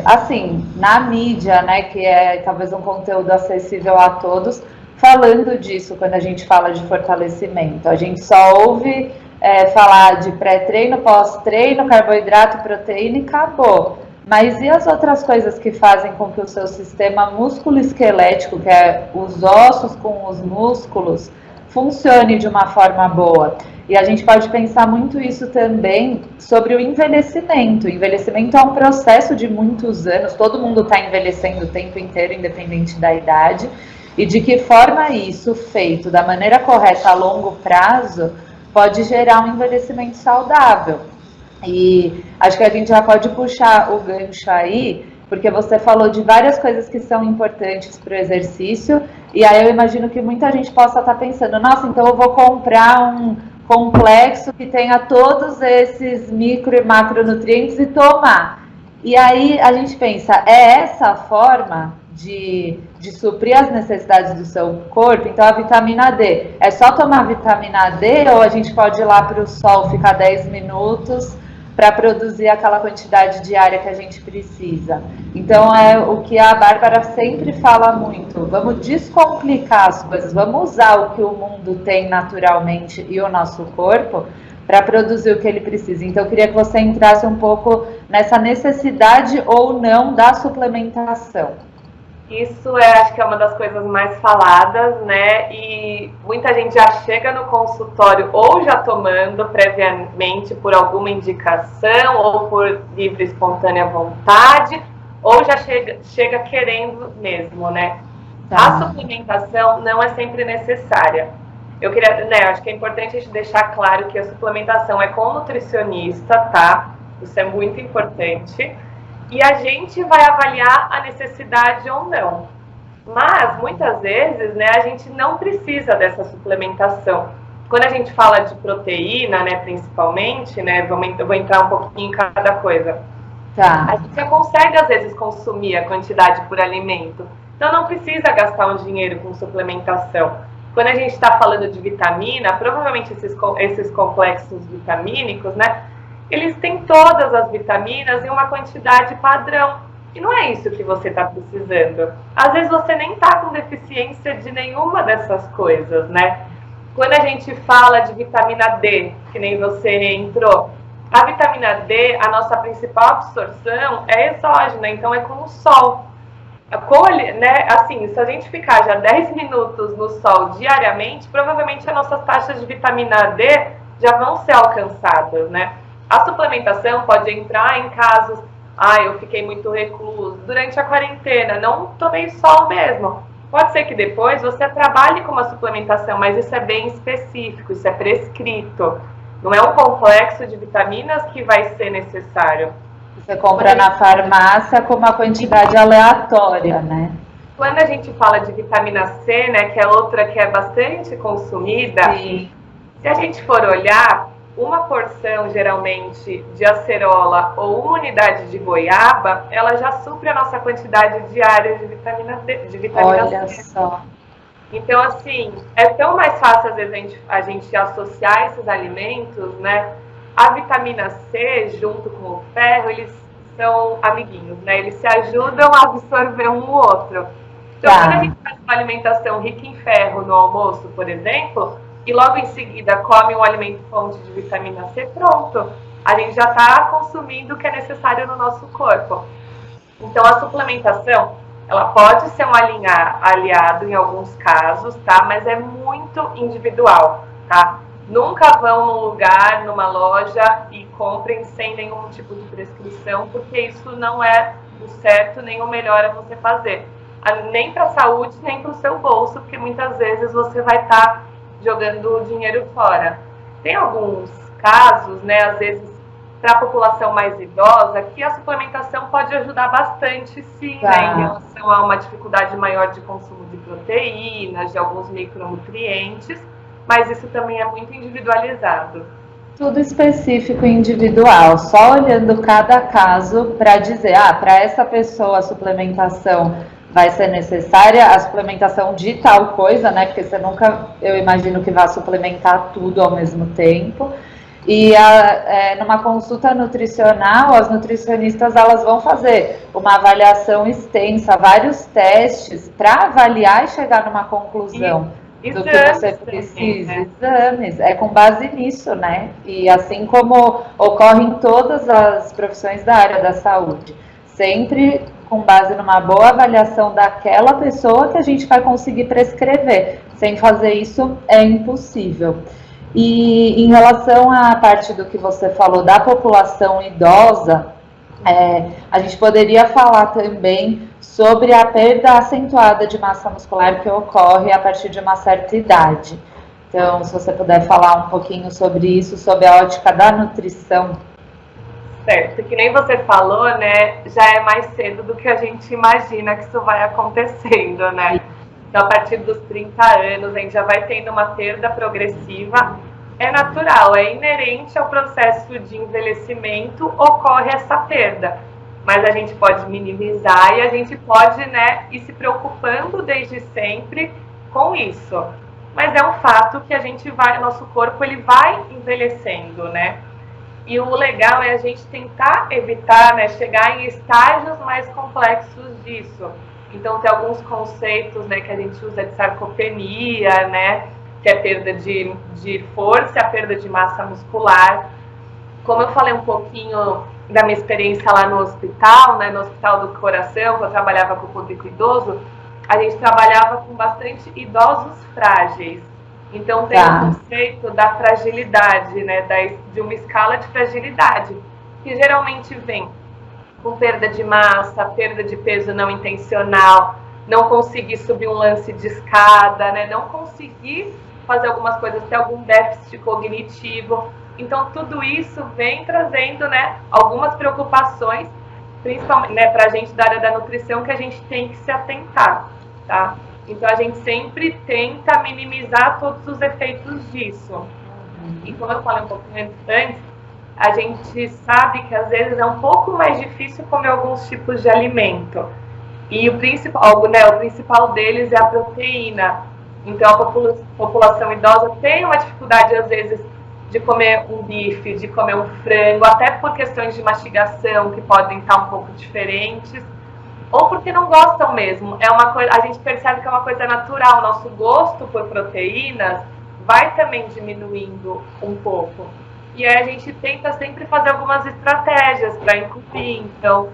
assim, na mídia, né, que é talvez um conteúdo acessível a todos, falando disso quando a gente fala de fortalecimento. A gente só ouve falar de pré-treino, pós-treino, carboidrato, proteína e acabou. Mas e as outras coisas que fazem com que o seu sistema músculo-esquelético, que é os ossos com os músculos, funcione de uma forma boa? E a gente pode pensar muito isso também sobre o envelhecimento. O envelhecimento é um processo de muitos anos, todo mundo está envelhecendo o tempo inteiro, independente da idade. E de que forma isso, feito da maneira correta a longo prazo, pode gerar um envelhecimento saudável. E acho que a gente já pode puxar o gancho aí, porque você falou de várias coisas que são importantes para o exercício, e aí eu imagino que muita gente possa estar pensando, nossa, então eu vou comprar um complexo que tenha todos esses micro e macronutrientes e tomar. E aí a gente pensa, é essa a forma de suprir as necessidades do seu corpo? Então a vitamina D, é só tomar vitamina D ou a gente pode ir lá para o sol, ficar 10 minutos para produzir aquela quantidade diária que a gente precisa? Então é o que a Bárbara sempre fala muito, vamos descomplicar as coisas, vamos usar o que o mundo tem naturalmente e o nosso corpo para produzir o que ele precisa. Então eu queria que você entrasse um pouco nessa necessidade ou não da suplementação. Isso acho que é uma das coisas mais faladas, né? E muita gente já chega no consultório ou já tomando previamente por alguma indicação ou por livre e espontânea vontade, ou já chega querendo mesmo, né? A suplementação não é sempre necessária. Eu queria, né, acho que é importante a gente deixar claro que a suplementação é com o nutricionista, tá? Isso é muito importante. E a gente vai avaliar a necessidade ou não. Mas, muitas vezes, né, a gente não precisa dessa suplementação. Quando a gente fala de proteína, né, principalmente, né, eu vou entrar um pouquinho em cada coisa. Tá. A gente já consegue, às vezes, consumir a quantidade por alimento. Então, não precisa gastar um dinheiro com suplementação. Quando a gente está falando de vitamina, provavelmente esses complexos vitamínicos, né, eles têm todas as vitaminas em uma quantidade padrão. E não é isso que você está precisando. Às vezes você nem está com deficiência de nenhuma dessas coisas, né? Quando a gente fala de vitamina D, que nem você entrou, a vitamina D, a nossa principal absorção é exógena, então é com o sol. Né, assim, se a gente ficar já 10 minutos no sol diariamente, provavelmente as nossas taxas de vitamina D já vão ser alcançadas, né? A suplementação pode entrar em casos, eu fiquei muito recluso durante a quarentena, não tomei sol mesmo. Pode ser que depois você trabalhe com uma suplementação, mas isso é bem específico, isso é prescrito. Não é um complexo de vitaminas que vai ser necessário. Você compra na farmácia com uma quantidade aleatória, né? Quando a gente fala de vitamina C, né, que é outra que é bastante consumida, sim, se a gente for olhar, uma porção, geralmente, de acerola ou uma unidade de goiaba, ela já supre a nossa quantidade diária de vitamina D, de vitamina olha C. Só. Então, assim, é tão mais fácil, às vezes, a gente associar esses alimentos, né? A vitamina C, junto com o ferro, eles são amiguinhos, né? Eles se ajudam a absorver um o outro. Então, quando a gente faz uma alimentação rica em ferro no almoço, por exemplo, e logo em seguida come um alimento fonte de vitamina C, pronto. A gente já está consumindo o que é necessário no nosso corpo. Então, a suplementação, ela pode ser um aliado em alguns casos, tá? Mas é muito individual, tá? nunca vão num lugar, numa loja e comprem sem nenhum tipo de prescrição, porque isso não é o certo nem o melhor a você fazer. Nem para a saúde, nem para o seu bolso, porque muitas vezes você vai estar jogando dinheiro fora. Tem alguns casos, né, às vezes para a população mais idosa, que a suplementação pode ajudar bastante, sim, né, em relação a uma dificuldade maior de consumo de proteínas, de alguns micronutrientes, mas isso também é muito individualizado. Tudo específico e individual, só olhando cada caso para dizer, para essa pessoa a suplementação vai ser necessária, a suplementação de tal coisa, né? Porque você nunca, eu imagino que vá suplementar tudo ao mesmo tempo. E numa consulta nutricional, as nutricionistas elas vão fazer uma avaliação extensa, vários testes para avaliar e chegar numa conclusão do que você precisa. Também, né? Exames, é com base nisso, né? E assim como ocorre em todas as profissões da área da saúde, sempre com base numa boa avaliação daquela pessoa que a gente vai conseguir prescrever. Sem fazer isso é impossível. E em relação à parte do que você falou da população idosa, a gente poderia falar também sobre a perda acentuada de massa muscular que ocorre a partir de uma certa idade. Então, se você puder falar um pouquinho sobre isso, sobre a ótica da nutrição. Certo, que nem você falou, né, já é mais cedo do que a gente imagina que isso vai acontecendo, né? Então, a partir dos 30 anos, a gente já vai tendo uma perda progressiva. É natural, é inerente ao processo de envelhecimento, ocorre essa perda. Mas a gente pode minimizar e a gente pode, né, ir se preocupando desde sempre com isso. Mas é um fato que a gente vai, nosso corpo ele vai envelhecendo, né? E o legal é a gente tentar evitar, né, chegar em estágios mais complexos disso. Então, tem alguns conceitos, né, que a gente usa de sarcopenia, né, que é perda de força, a perda de massa muscular. Como eu falei um pouquinho da minha experiência lá no hospital, né, no Hospital do Coração, que eu trabalhava com o público idoso, a gente trabalhava com bastante idosos frágeis. Então, tem o conceito da fragilidade, né, de uma escala de fragilidade, que geralmente vem com perda de massa, perda de peso não intencional, não conseguir subir um lance de escada, né, não conseguir fazer algumas coisas, ter algum déficit cognitivo. Então, tudo isso vem trazendo, né, algumas preocupações, principalmente, né, para a gente da área da nutrição, que a gente tem que se atentar, tá? Então, a gente sempre tenta minimizar todos os efeitos disso. E como eu falei um pouquinho antes, a gente sabe que às vezes é um pouco mais difícil comer alguns tipos de alimento. E o principal deles é a proteína. Então, a população idosa tem uma dificuldade, às vezes, de comer um bife, de comer um frango, até por questões de mastigação que podem estar um pouco diferentes, ou porque não gostam mesmo. É uma coisa, a gente percebe que é uma coisa natural. Nosso gosto por proteínas vai também diminuindo um pouco. E aí a gente tenta sempre fazer algumas estratégias para incluir. Então,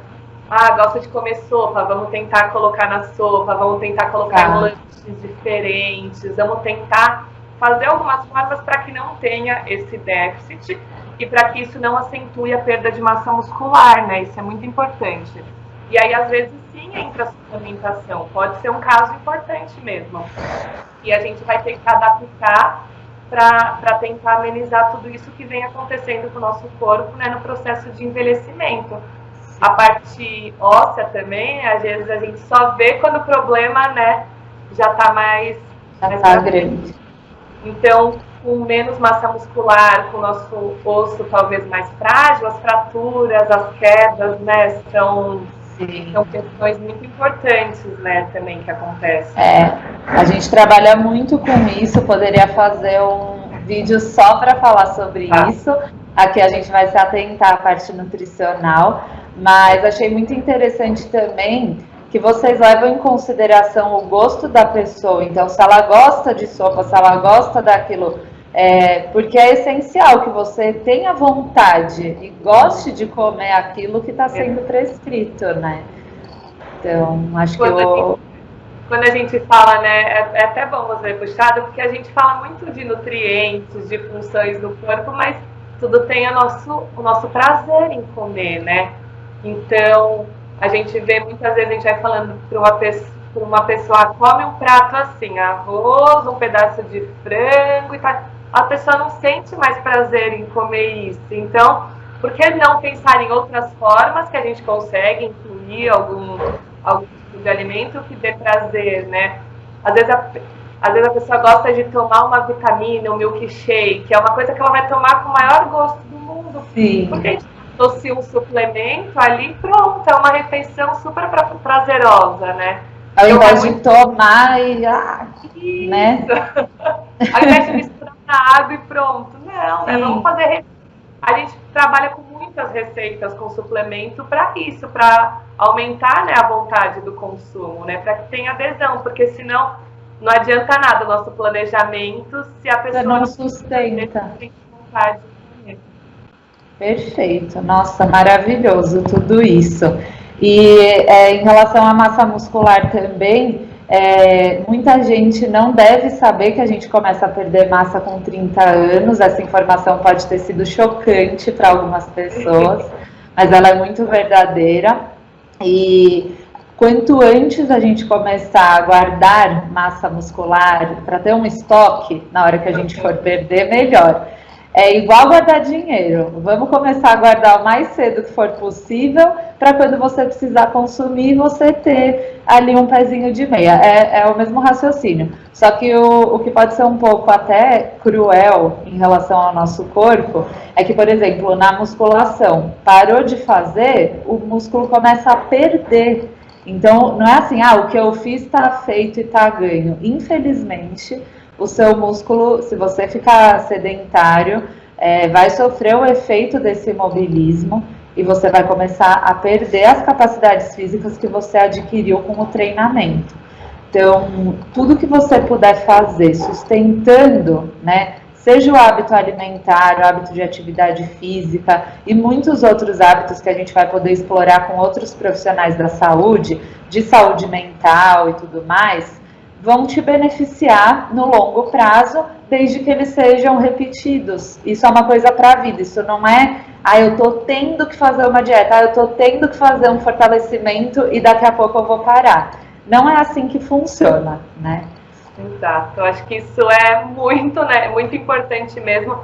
gosta de comer sopa, vamos tentar colocar na sopa, vamos tentar colocar em lanches diferentes, vamos tentar fazer algumas formas para que não tenha esse déficit e para que isso não acentue a perda de massa muscular, né? Isso é muito importante. E aí, às vezes, sim, entra a suplementação. Pode ser um caso importante mesmo. E a gente vai ter que adaptar para tentar amenizar tudo isso que vem acontecendo com o nosso corpo, né, no processo de envelhecimento. A parte óssea também, às vezes a gente só vê quando o problema, né, já está mais grande. Então, com menos massa muscular, com o nosso osso talvez mais frágil, as fraturas, as quedas, né, são questões muito importantes, né, também que acontecem. A gente trabalha muito com isso, poderia fazer um vídeo só para falar sobre isso. Aqui a gente vai se atentar à parte nutricional, mas achei muito interessante também que vocês levam em consideração o gosto da pessoa. Então, se ela gosta de sopa, se ela gosta daquilo, porque é essencial que você tenha vontade e goste de comer aquilo que está sendo prescrito, né? Então, acho que quando a gente fala, né, é até bom você puxado, porque a gente fala muito de nutrientes, de funções do corpo, mas tudo tem o nosso prazer em comer, né? Então, a gente vê muitas vezes, a gente vai falando para uma pessoa, come um prato assim, arroz, um pedaço de frango e tal. A pessoa não sente mais prazer em comer isso. Então, por que não pensar em outras formas que a gente consegue incluir algum tipo de alimento que dê prazer, né? Às vezes a pessoa gosta de tomar uma vitamina, um milkshake, que é uma coisa que ela vai tomar com o maior gosto do mundo. Sim. Porque a gente associa um suplemento ali, pronto, é uma refeição super prazerosa, né? Ao Então, invés de tomar e... né? Ao invés de misturar na água e pronto. Não, né? Vamos fazer... A gente trabalha com muitas receitas com suplemento para isso, para aumentar, né, a vontade do consumo, né? Para que tenha adesão, porque senão não adianta nada o nosso planejamento se a pessoa não sustenta. Não tem vontade de comer. Perfeito, nossa, maravilhoso tudo isso. E em relação à massa muscular também, muita gente não deve saber que a gente começa a perder massa com 30 anos. Essa informação pode ter sido chocante para algumas pessoas, mas ela é muito verdadeira. E quanto antes a gente começar a guardar massa muscular para ter um estoque na hora que a gente for perder, melhor. É igual guardar dinheiro. Vamos começar a guardar o mais cedo que for possível, para quando você precisar consumir, você ter ali um pezinho de meia. É o mesmo raciocínio. Só que o que pode ser um pouco até cruel em relação ao nosso corpo, é que, por exemplo, na musculação, parou de fazer, o músculo começa a perder. Então, não é assim, o que eu fiz está feito e está ganho. Infelizmente, o seu músculo, se você ficar sedentário, vai sofrer o efeito desse imobilismo e você vai começar a perder as capacidades físicas que você adquiriu com o treinamento. Então, tudo que você puder fazer sustentando, né, seja o hábito alimentar, o hábito de atividade física e muitos outros hábitos que a gente vai poder explorar com outros profissionais da saúde, de saúde mental e tudo mais, vão te beneficiar no longo prazo, desde que eles sejam repetidos. Isso é uma coisa para a vida, isso não é, eu estou tendo que fazer uma dieta, eu estou tendo que fazer um fortalecimento e daqui a pouco eu vou parar. Não é assim que funciona, né? Exato, eu acho que isso é muito, né, muito importante mesmo.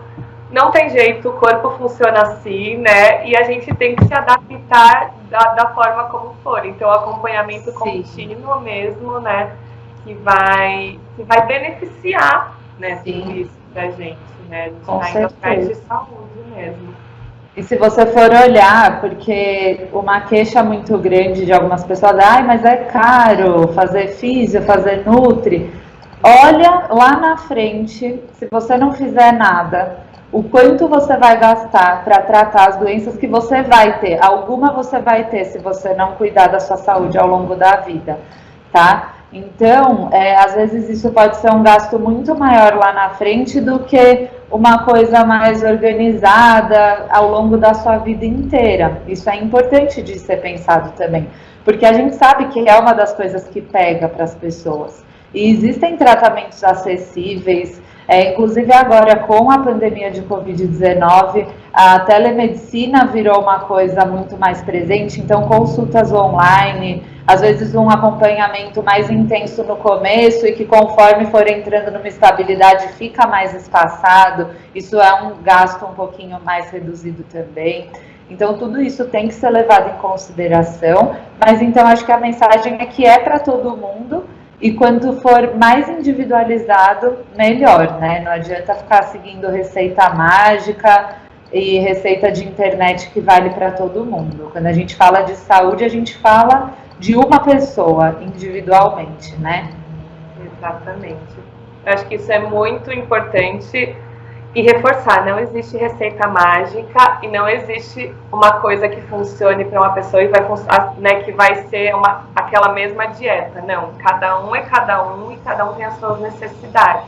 Não tem jeito, o corpo funciona assim, né? E a gente tem que se adaptar da forma como for. Então, o acompanhamento contínuo mesmo, né? Que vai beneficiar, né, tudo isso pra gente, né? A gente tá indo atrás de saúde mesmo. E se você for olhar, porque uma queixa muito grande de algumas pessoas, mas é caro fazer físio, fazer nutri. Olha lá na frente, se você não fizer nada, o quanto você vai gastar para tratar as doenças que você vai ter. Alguma você vai ter se você não cuidar da sua saúde ao longo da vida, tá? Então, às vezes isso pode ser um gasto muito maior lá na frente do que uma coisa mais organizada ao longo da sua vida inteira. Isso é importante de ser pensado também, porque a gente sabe que é uma das coisas que pega para as pessoas. E existem tratamentos acessíveis, inclusive agora com a pandemia de Covid-19, a telemedicina virou uma coisa muito mais presente, então consultas online, às vezes um acompanhamento mais intenso no começo e que conforme for entrando numa estabilidade fica mais espaçado, isso é um gasto um pouquinho mais reduzido também. Então tudo isso tem que ser levado em consideração, mas então acho que a mensagem é que é para todo mundo, e quanto for mais individualizado, melhor, né? Não adianta ficar seguindo receita mágica e receita de internet que vale para todo mundo. Quando a gente fala de saúde, a gente fala de uma pessoa individualmente, né? Exatamente. Eu acho que isso é muito importante e reforçar, não existe receita mágica e não existe uma coisa que funcione para uma pessoa e vai funcionar, né, que vai ser aquela mesma dieta. Não, cada um é cada um e cada um tem as suas necessidades.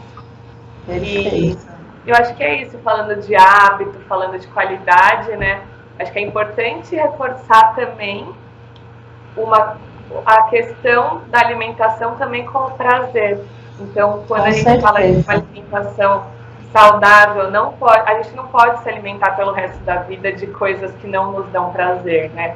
Perfeito. E eu acho que é isso, falando de hábito, falando de qualidade, né? Acho que é importante reforçar também a questão da alimentação também como prazer. Então, quando Com a gente certeza. fala de uma alimentação saudável, a gente não pode se alimentar pelo resto da vida de coisas que não nos dão prazer, né?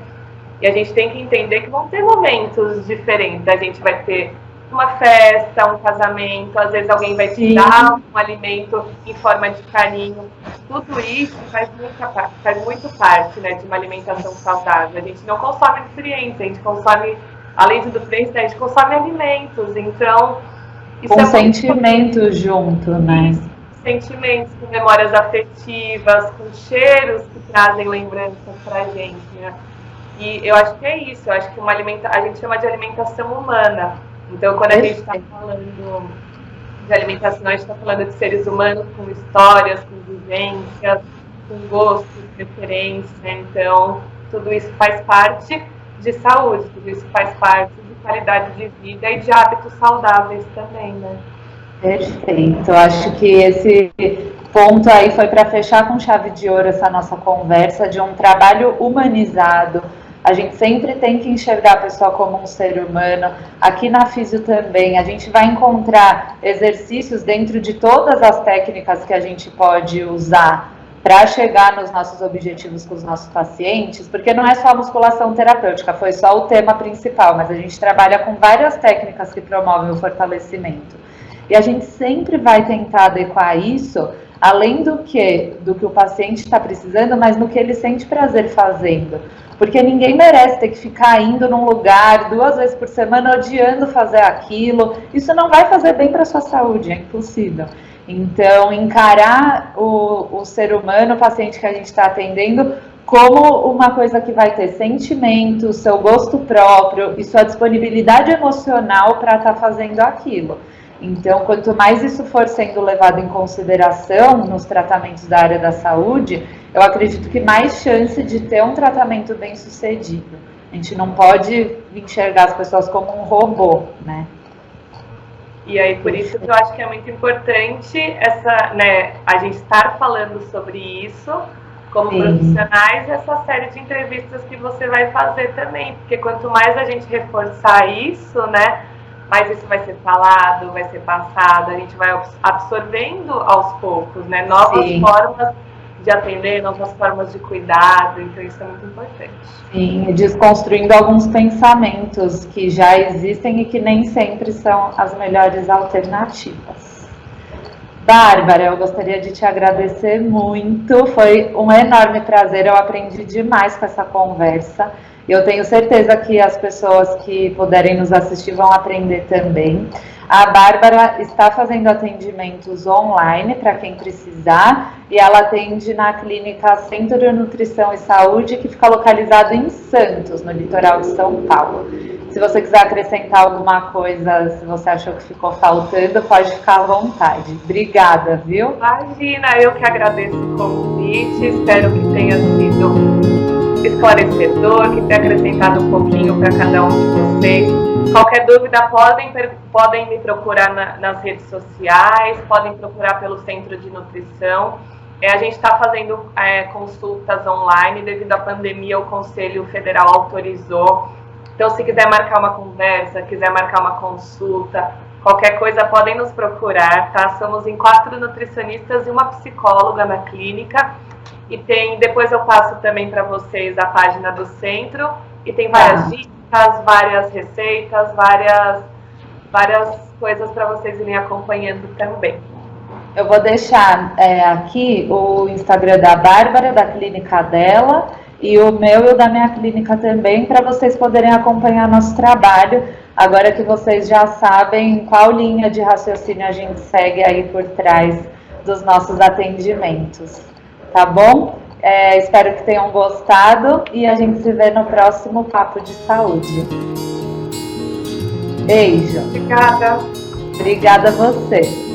E a gente tem que entender que vão ter momentos diferentes. A gente vai ter uma festa, um casamento, às vezes alguém vai te dar um alimento em forma de carinho. Tudo isso faz muito parte, né, de uma alimentação saudável. A gente não consome nutrientes, a gente consome, além de nutrientes, a gente consome alimentos. Então, isso Com é sentimentos junto, né? Sentimentos, com memórias afetivas, com cheiros que trazem lembranças pra gente, né? E eu acho que é isso, eu acho que a gente chama de alimentação humana. Então, quando a gente está falando de alimentação, a gente está falando de seres humanos com histórias, com vivências, com gostos, preferência. Então, tudo isso faz parte de saúde, tudo isso faz parte de qualidade de vida e de hábitos saudáveis também, né? Perfeito. Acho que esse ponto aí foi para fechar com chave de ouro essa nossa conversa de um trabalho humanizado. A gente sempre tem que enxergar a pessoa como um ser humano. Aqui na Físio também, a gente vai encontrar exercícios dentro de todas as técnicas que a gente pode usar para chegar nos nossos objetivos com os nossos pacientes, porque não é só a musculação terapêutica, foi só o tema principal, mas a gente trabalha com várias técnicas que promovem o fortalecimento. E a gente sempre vai tentar adequar isso, além do que o paciente está precisando, mas no que ele sente prazer fazendo. Porque ninguém merece ter que ficar indo num lugar 2 vezes por semana odiando fazer aquilo. Isso não vai fazer bem para a sua saúde, é impossível. Então, encarar o ser humano, o paciente que a gente está atendendo, como uma coisa que vai ter sentimento, seu gosto próprio e sua disponibilidade emocional para estar fazendo aquilo. Então, quanto mais isso for sendo levado em consideração nos tratamentos da área da saúde, eu acredito que mais chance de ter um tratamento bem sucedido. A gente não pode enxergar as pessoas como um robô, né? E aí, por isso que eu acho que é muito importante a gente estar falando sobre isso como profissionais, essa série de entrevistas que você vai fazer também, porque quanto mais a gente reforçar isso, né, mais isso vai ser falado, vai ser passado, a gente vai absorvendo aos poucos, né, novas formas de atender, novas formas de cuidado, então isso é muito importante. Sim, desconstruindo alguns pensamentos que já existem e que nem sempre são as melhores alternativas. Bárbara, eu gostaria de te agradecer muito, foi um enorme prazer, eu aprendi demais com essa conversa. Eu tenho certeza que as pessoas que puderem nos assistir vão aprender também. A Bárbara está fazendo atendimentos online para quem precisar e ela atende na clínica Centro de Nutrição e Saúde, que fica localizado em Santos, no litoral de São Paulo. Se você quiser acrescentar alguma coisa, se você achou que ficou faltando, pode ficar à vontade. Obrigada, viu? Imagina, eu que agradeço o convite, espero que tenha sido esclarecedor, que tenha acrescentado um pouquinho para cada um de vocês. Qualquer dúvida, podem me procurar nas redes sociais, podem procurar pelo Centro de Nutrição. A gente está fazendo consultas online, devido à pandemia, o Conselho Federal autorizou. Então, se quiser marcar uma conversa, quiser marcar uma consulta, qualquer coisa, podem nos procurar, tá? Somos em 4 nutricionistas e uma psicóloga na clínica. E depois eu passo também para vocês a página do centro, e tem várias dicas, várias receitas, várias coisas para vocês irem acompanhando também. Eu vou deixar aqui o Instagram da Bárbara, da clínica dela, e o meu e o da minha clínica também, para vocês poderem acompanhar nosso trabalho, agora que vocês já sabem qual linha de raciocínio a gente segue aí por trás dos nossos atendimentos. Tá bom? Espero que tenham gostado e a gente se vê no próximo Papo de Saúde. Beijo. Obrigada. Obrigada a você.